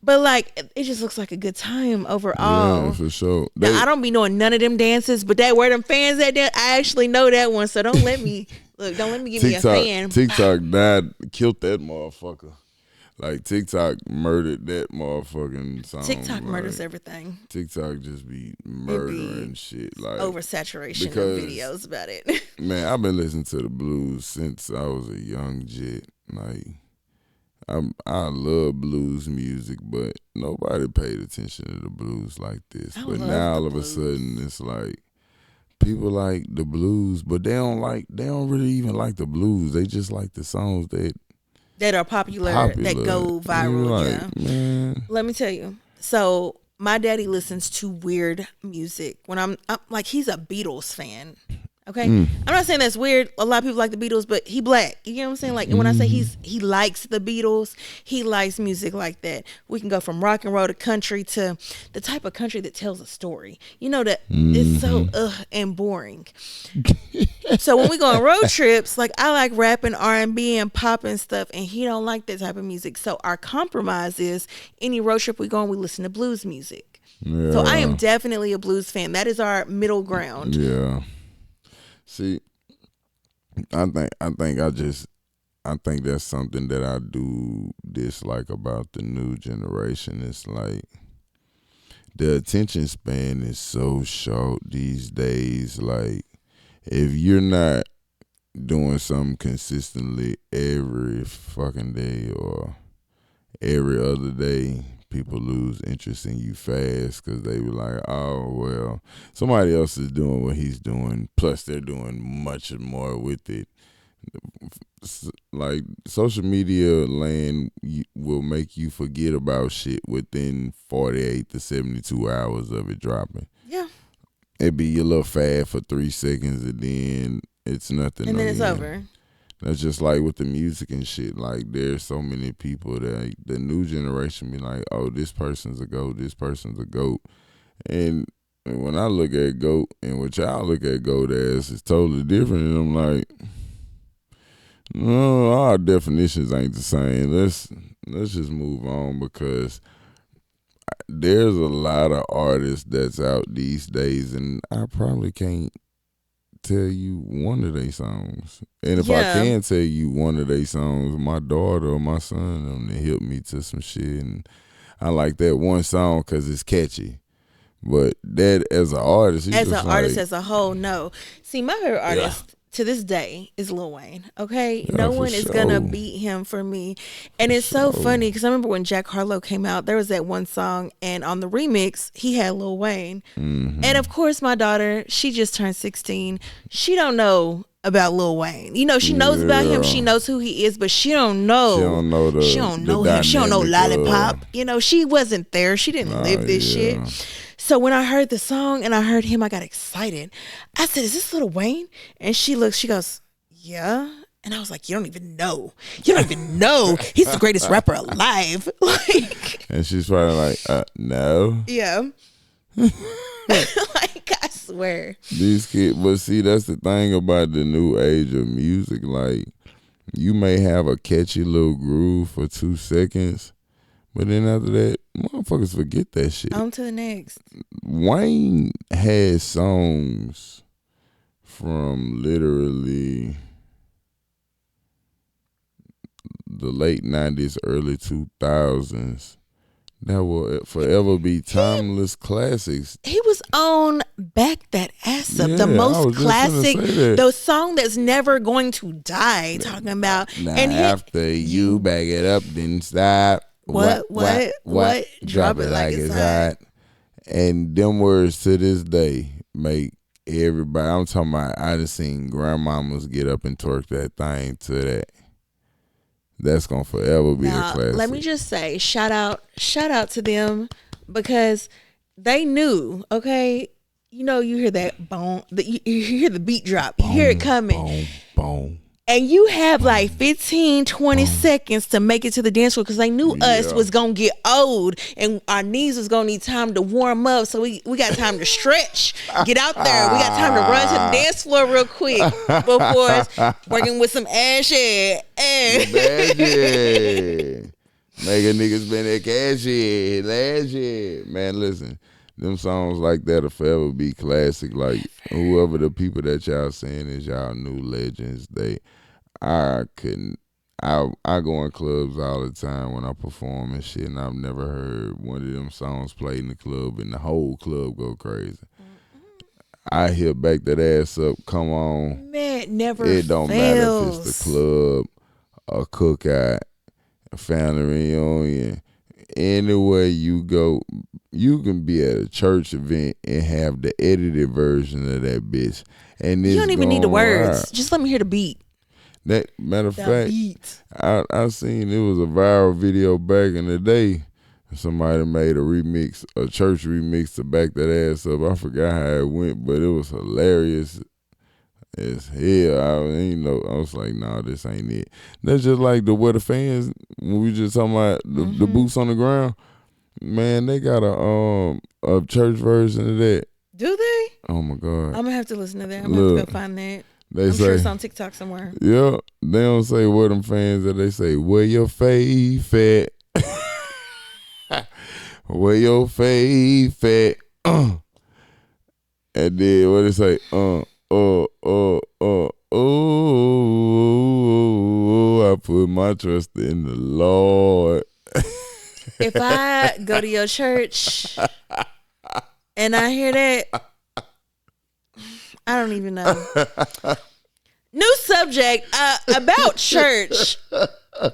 [SPEAKER 2] But like, it just looks like a good time overall.
[SPEAKER 1] Yeah, for sure.
[SPEAKER 2] Now, I don't be knowing none of them dances, but that where them fans at, I actually know that one. So don't let me give me a fan.
[SPEAKER 1] TikTok killed that motherfucker. Like TikTok murdered that motherfucking song.
[SPEAKER 2] TikTok murders everything.
[SPEAKER 1] TikTok just be murdering shit. Like
[SPEAKER 2] oversaturation of videos about it.
[SPEAKER 1] Man, I've been listening to the blues since I was a young jit. Like I love blues music, but nobody paid attention to the blues like this. But now all of a sudden it's like people like the blues, but they don't really even like the blues. They just like the songs that are popular.
[SPEAKER 2] That go viral.
[SPEAKER 1] Like, yeah. Man.
[SPEAKER 2] Let me tell you. So my daddy listens to weird music. When I'm like, he's a Beatles fan. Okay, I'm not saying that's weird. A lot of people like the Beatles, but he black. You know what I'm saying? Like, and when I say he likes the Beatles, he likes music like that. We can go from rock and roll to country to the type of country that tells a story. You know that it's so and boring. So when we go on road trips, like I like rap and R&B and pop and stuff, and he don't like that type of music. So our compromise is any road trip we go on, we listen to blues music. Yeah. So I am definitely a blues fan. That is our middle ground.
[SPEAKER 1] Yeah. See, I think that's something that I do dislike about the new generation. It's like the attention span is so short these days. Like if you're not doing something consistently every fucking day or every other day, people lose interest in you fast because they were like, oh, well, somebody else is doing what he's doing. Plus, they're doing much more with it. Like, social media land will make you forget about shit within 48 to 72 hours of it dropping.
[SPEAKER 2] Yeah.
[SPEAKER 1] It'd be your little fad for 3 seconds and then it's nothing.
[SPEAKER 2] And then it's over.
[SPEAKER 1] That's just like with the music and shit. Like there's so many people that the new generation be like, oh, this person's a GOAT, this person's a GOAT. And when I look at GOAT and what y'all look at GOAT as, it's totally different. And I'm like, no, our definitions ain't the same. let's just move on because there's a lot of artists that's out these days, and I probably can't tell you one of their songs. And if I can tell you one of their songs, my daughter or my son they helped me to some shit, and I like that one song because it's catchy. But that as an artist,
[SPEAKER 2] artist as a whole, no. See, my favorite artist to this day is Lil Wayne. Okay, no one is gonna beat him for me. And it's so funny because I remember when Jack Harlow came out, there was that one song, and on the remix he had Lil Wayne. Mm-hmm. And of course, my daughter, she just turned 16. She don't know about Lil Wayne. You know, she knows about him. She knows who he is, but she don't know. She don't know him. She don't know Lollipop. You know, she wasn't there. She didn't live this shit. So when I heard the song and I heard him, I got excited. I said, "Is this Lil Wayne?" And she goes, "Yeah." And I was like, "You don't even know. You don't even know. He's the greatest rapper alive." Like,
[SPEAKER 1] and she's probably like, "No."
[SPEAKER 2] Yeah. Like, I swear.
[SPEAKER 1] These kids, but see, that's the thing about the new age of music. Like, you may have a catchy little groove for 2 seconds, but then after that, motherfuckers forget that shit.
[SPEAKER 2] On to the next.
[SPEAKER 1] Wayne had songs from literally the late 90s, early 2000s that will forever be timeless classics.
[SPEAKER 2] He was on Back That Ass Up, the most classic, the song that's never going to die, talking about.
[SPEAKER 1] Now and after you back it up, then stop.
[SPEAKER 2] What? Drop it like it's hot.
[SPEAKER 1] And them words to this day make everybody, I'm talking about, I done seen grandmamas get up and twerk that thing to that. That's gonna forever be a classic.
[SPEAKER 2] Let me just say, shout out to them because they knew. Okay, you know, you hear that boom, you hear the beat drop, you hear it coming,
[SPEAKER 1] boom, boom,
[SPEAKER 2] and you have like 15, 20 seconds to make it to the dance floor because they knew us was gonna get old and our knees was gonna need time to warm up. So we got time to stretch, get out there. We got time to run to the dance floor real quick before it's working with some ass shit.
[SPEAKER 1] Nigga niggas been at cash shit last year. Man, listen, them songs like that'll forever be classic. Like whoever the people that y'all saying is y'all new legends, I go in clubs all the time when I perform and shit, and I've never heard one of them songs played in the club and the whole club go crazy. I hear Back That Ass Up, come on.
[SPEAKER 2] Man, never
[SPEAKER 1] It don't matter if it's the club, a cookout, a family reunion. Anywhere you go, you can be at a church event and have the edited version of that bitch. And
[SPEAKER 2] you don't even need the words. Just let me hear the beat.
[SPEAKER 1] That matter of fact, I seen it was a viral video back in the day. Somebody made a church remix to Back That Ass Up. I forgot how it went, but it was hilarious as hell. I was like, nah, this ain't it. That's just like where the fans, when we just talking about the boots on the ground, man, they got a church version of that.
[SPEAKER 2] Do they?
[SPEAKER 1] Oh my God.
[SPEAKER 2] I'm gonna have to listen to that. I'm gonna have to go find that.
[SPEAKER 1] I'm
[SPEAKER 2] sure it's on TikTok somewhere.
[SPEAKER 1] Yeah, they don't say where them fans are. They say where your faith at. Where your faith at. And then what they say? I put my trust in the Lord.
[SPEAKER 2] If I go to your church and I hear that, I don't even know. New subject about church.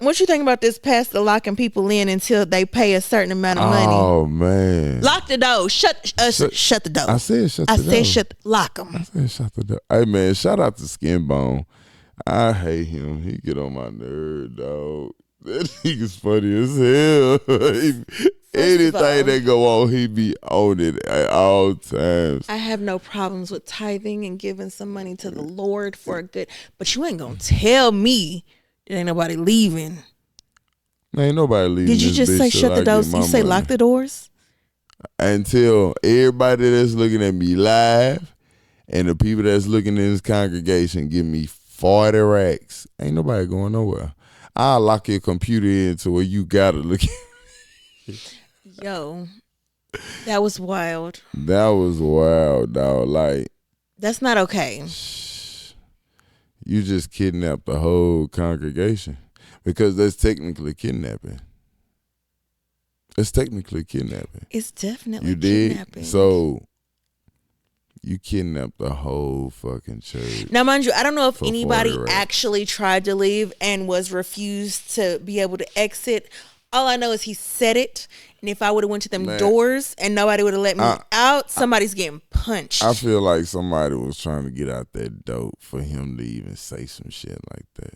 [SPEAKER 2] What you think about this pastor locking people in until they pay a certain amount of money?
[SPEAKER 1] Oh man!
[SPEAKER 2] Lock the door. Shut the door.
[SPEAKER 1] I said shut the door.
[SPEAKER 2] I said lock them.
[SPEAKER 1] I said shut the door. Hey man, shout out to Skinbone. I hate him. He get on my nerve, dog. That nigga's funny as hell. Anything that go on, he be on it at all times.
[SPEAKER 2] I have no problems with tithing and giving some money to the Lord for a good, but you ain't gonna tell me there ain't nobody leaving.
[SPEAKER 1] Ain't nobody leaving.
[SPEAKER 2] Did you just say shut the doors? You say lock the doors?
[SPEAKER 1] Until everybody that's looking at me live and the people that's looking in this congregation give me 40 racks. Ain't nobody going nowhere. I'll lock your computer into where you gotta look.
[SPEAKER 2] Yo, that was wild.
[SPEAKER 1] That was wild, dog. Like,
[SPEAKER 2] that's not okay.
[SPEAKER 1] You just kidnapped the whole congregation because that's technically kidnapping. It's technically kidnapping.
[SPEAKER 2] It's definitely
[SPEAKER 1] you did.
[SPEAKER 2] Kidnapping.
[SPEAKER 1] So you kidnapped the whole fucking church.
[SPEAKER 2] Now, mind you, I don't know if anybody actually tried to leave and was refused to be able to exit. All I know is he said it, and if I would have went to them doors and nobody would have let me out, somebody's getting punched.
[SPEAKER 1] I feel like somebody was trying to get out that dope for him to even say some shit like that.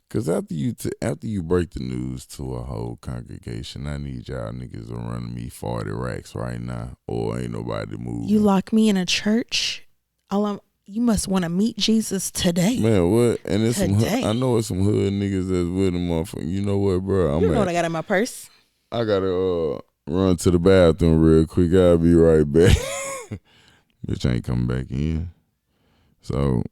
[SPEAKER 1] Cause after you break the news to a whole congregation, I need y'all niggas to run me 40 racks right now, or ain't nobody moving.
[SPEAKER 2] You lock me in a church. You must want to meet Jesus today.
[SPEAKER 1] Man, what? And it's I know it's some hood niggas that's with them, motherfucker. You know what, bro?
[SPEAKER 2] You know what I got in my purse?
[SPEAKER 1] I gotta run to the bathroom real quick. I'll be right back. Bitch ain't coming back in. So.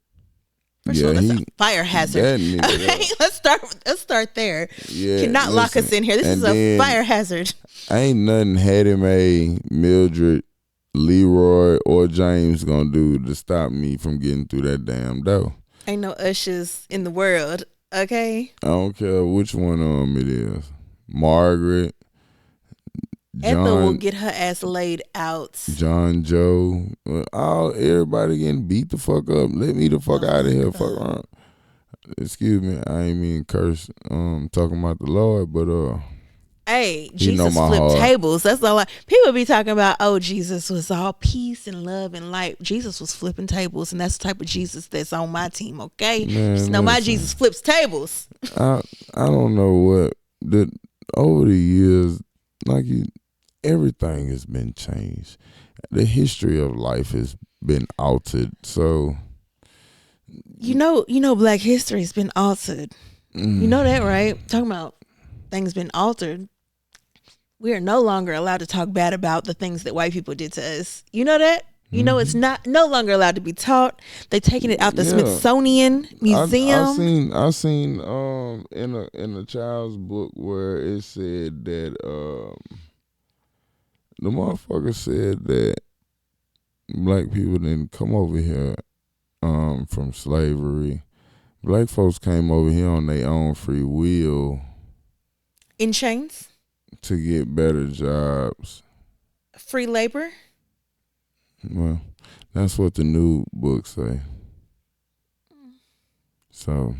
[SPEAKER 2] First of all, that's a fire hazard. Okay, let's start there. Yeah, cannot lock us in here. This is a fire hazard.
[SPEAKER 1] Ain't nothing Hattie Mae, Mildred, Leroy, or James gonna do to stop me from getting through that damn door.
[SPEAKER 2] Ain't no ushers in the world, okay?
[SPEAKER 1] I don't care which one of them it is. Margaret,
[SPEAKER 2] Ethel will get her ass laid out.
[SPEAKER 1] John Joe, everybody getting beat the fuck up. Let me the fuck out of here. Fuck around. Excuse me, I ain't mean curse. Talking about the Lord, but
[SPEAKER 2] hey, Jesus flipped tables. That's all. People be talking about. Oh, Jesus was all peace and love and light. Jesus was flipping tables, and that's the type of Jesus that's on my team. Okay, man, just know my Jesus flips tables.
[SPEAKER 1] I don't know what over the years, like everything has been changed. The history of life has been altered. So
[SPEAKER 2] you know, Black history has been altered. You know that, right? Talking about things been altered. We are no longer allowed to talk bad about the things that white people did to us. You know that? You know it's no longer allowed to be taught. They taking it out the Smithsonian Museum.
[SPEAKER 1] I seen in a child's book where it said that the motherfucker said that black people didn't come over here from slavery. Black folks came over here on their own free will.
[SPEAKER 2] In chains?
[SPEAKER 1] To get better jobs.
[SPEAKER 2] Free labor?
[SPEAKER 1] Well, that's what the new books say. So.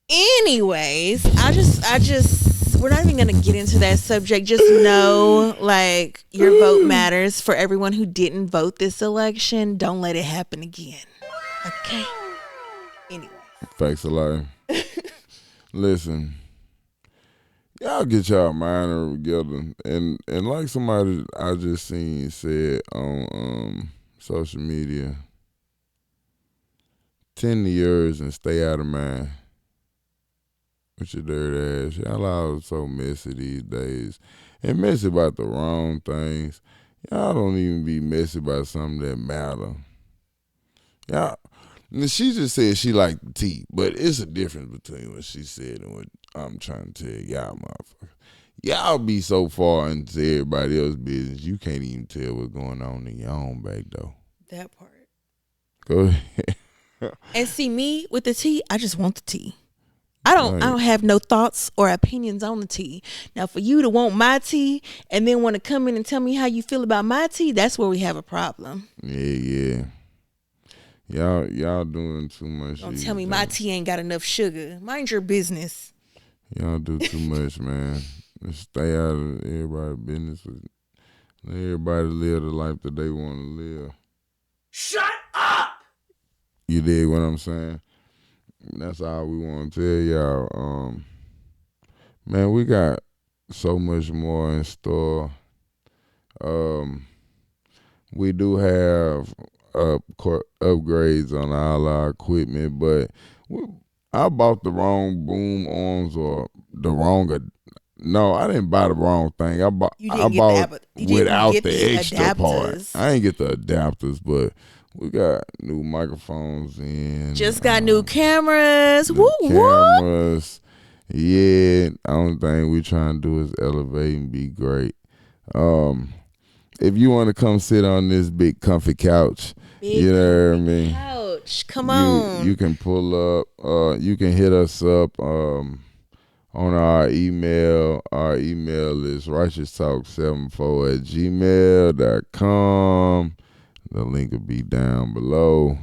[SPEAKER 2] Anyways, I just we're not even gonna get into that subject. Just know, like, your vote matters. For everyone who didn't vote this election, don't let it happen again. Okay. Anyway.
[SPEAKER 1] Facts of life. Listen, y'all get y'all mind together, and like somebody I just seen said on social media, tend to yours and stay out of mine. With your dirty ass. Y'all all so messy these days. And messy about the wrong things. Y'all don't even be messy about something that matter. Y'all, she just said she liked the tea, but it's a difference between what she said and what I'm trying to tell y'all motherfuckers. Y'all be so far into everybody else's business, you can't even tell what's going on in your own back door.
[SPEAKER 2] That part.
[SPEAKER 1] Go ahead.
[SPEAKER 2] And see, me with the tea, I just want the tea. I don't have no thoughts or opinions on the tea. Now, for you to want my tea and then want to come in and tell me how you feel about my tea, that's where we have a problem.
[SPEAKER 1] Yeah. Y'all doing too much.
[SPEAKER 2] Don't tell me my tea ain't got enough sugar. Mind your business.
[SPEAKER 1] Y'all do too much, man. Just stay out of everybody's business. Let everybody live the life that they want to live.
[SPEAKER 3] Shut up!
[SPEAKER 1] You dig what I'm saying? That's all we want to tell y'all. Man, we got so much more in store. We do have upgrades on all our equipment, but I bought the wrong boom arms or the wrong. No, I didn't buy the wrong thing. I bought without the extra part. I ain't get the adapters, but We got new microphones in.
[SPEAKER 2] Just got new cameras.
[SPEAKER 1] New
[SPEAKER 2] Woo,
[SPEAKER 1] cameras. Yeah, the only thing we trying to do is elevate and be great. If you want to come sit on this big comfy couch, you know what I mean?
[SPEAKER 2] Couch. Come on.
[SPEAKER 1] You can pull up. You can hit us up on our email. Our email is righteoustalk74@gmail.com. The link will be down below.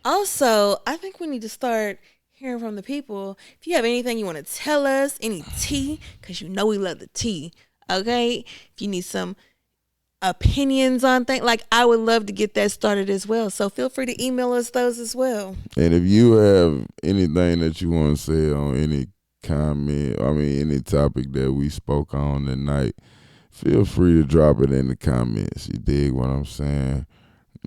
[SPEAKER 2] Also, I think we need to start hearing from the people. If you have anything you want to tell us, any tea, because you know we love the tea, okay? If you need some opinions on things, like I would love to get that started as well. So feel free to email us those as well.
[SPEAKER 1] And if you have anything that you want to say on any any topic that we spoke on tonight, feel free to drop it in the comments. You dig what I'm saying?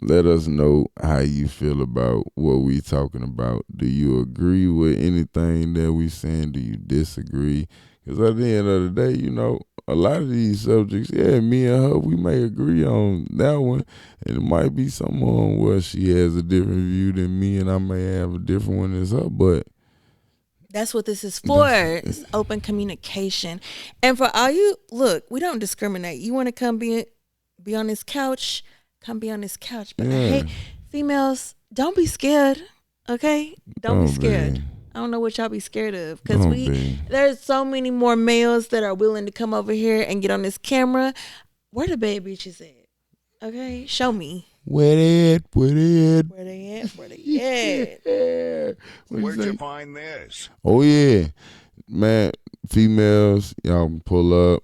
[SPEAKER 1] Let us know how you feel about what we talking about. Do you agree with anything that we saying? Do you disagree? Because at the end of the day, you know, a lot of these subjects, yeah, me and her, we may agree on that one. And it might be someone where she has a different view than me and I may have a different one as her. But
[SPEAKER 2] that's what this is for. It's open communication. And for all you, look, we don't discriminate. You want to come be on this couch, come be on this couch. But hey, females, don't be scared, okay? Don't be scared. I don't know what y'all be scared of, because there's so many more males that are willing to come over here and get on this camera. Where the bad bitches at? Okay, show me.
[SPEAKER 1] Where they at?
[SPEAKER 3] Where'd you find this?
[SPEAKER 1] Oh yeah, man. Females, y'all can pull up.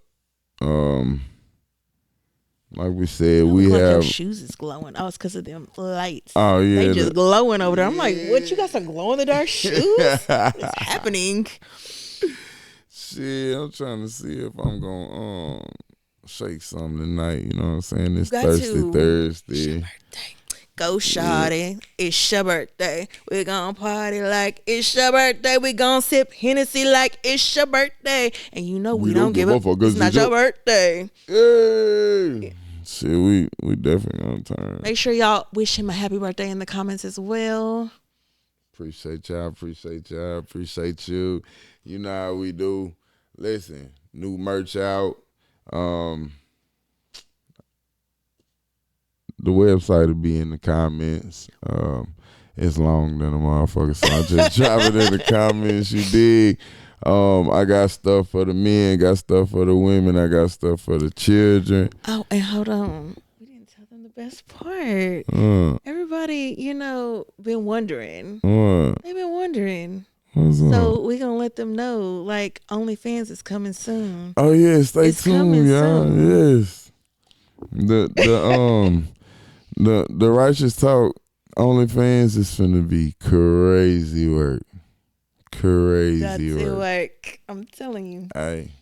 [SPEAKER 1] Like we said, we
[SPEAKER 2] like
[SPEAKER 1] have
[SPEAKER 2] your shoes is glowing. Oh, it's because of them lights.
[SPEAKER 1] Oh yeah,
[SPEAKER 2] they just glowing over there. I'm like, what? You got some glow in the dark shoes? What's happening?
[SPEAKER 1] Shit, I'm trying to see if I'm gonna shake something tonight. You know what I'm saying? It's Thursday.
[SPEAKER 2] It's your birthday. Go shawty, it's your birthday. We gon' party like it's your birthday. We gon' sip Hennessy like it's your birthday. And you know we don't give a fuck. It's not your birthday.
[SPEAKER 1] Hey. Shit, we definitely on time.
[SPEAKER 2] Make sure y'all wish him a happy birthday in the comments as well.
[SPEAKER 1] Appreciate y'all. Appreciate you. You know how we do. Listen, new merch out. The website will be in the comments. It's long than a motherfucker, so I just drop it in the comments. You dig? I got stuff for the men, got stuff for the women, I got stuff for the children.
[SPEAKER 2] Oh, and hold on. We didn't tell them the best part. Everybody, been wondering. They've been wondering. So we're going to let them know, like, OnlyFans is coming soon.
[SPEAKER 1] Oh, yeah, stay tuned, y'all. Yes. The Righteous Talk OnlyFans is finna be crazy work.
[SPEAKER 2] Work. I'm telling you.
[SPEAKER 1] Hey,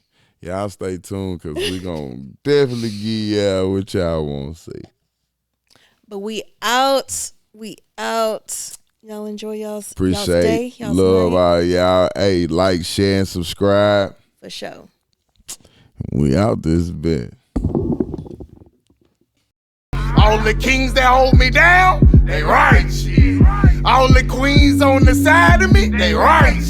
[SPEAKER 1] y'all stay tuned, because we gonna definitely give y'all what y'all want to see.
[SPEAKER 2] But we out. Y'all enjoy y'all's
[SPEAKER 1] Appreciate,
[SPEAKER 2] y'all's day, y'all's
[SPEAKER 1] love
[SPEAKER 2] night.
[SPEAKER 1] all y'all. Hey, like, share, and subscribe.
[SPEAKER 2] For sure.
[SPEAKER 1] We out this bit.
[SPEAKER 3] All the kings that hold me down, they right. All the queens on the side of me, they right.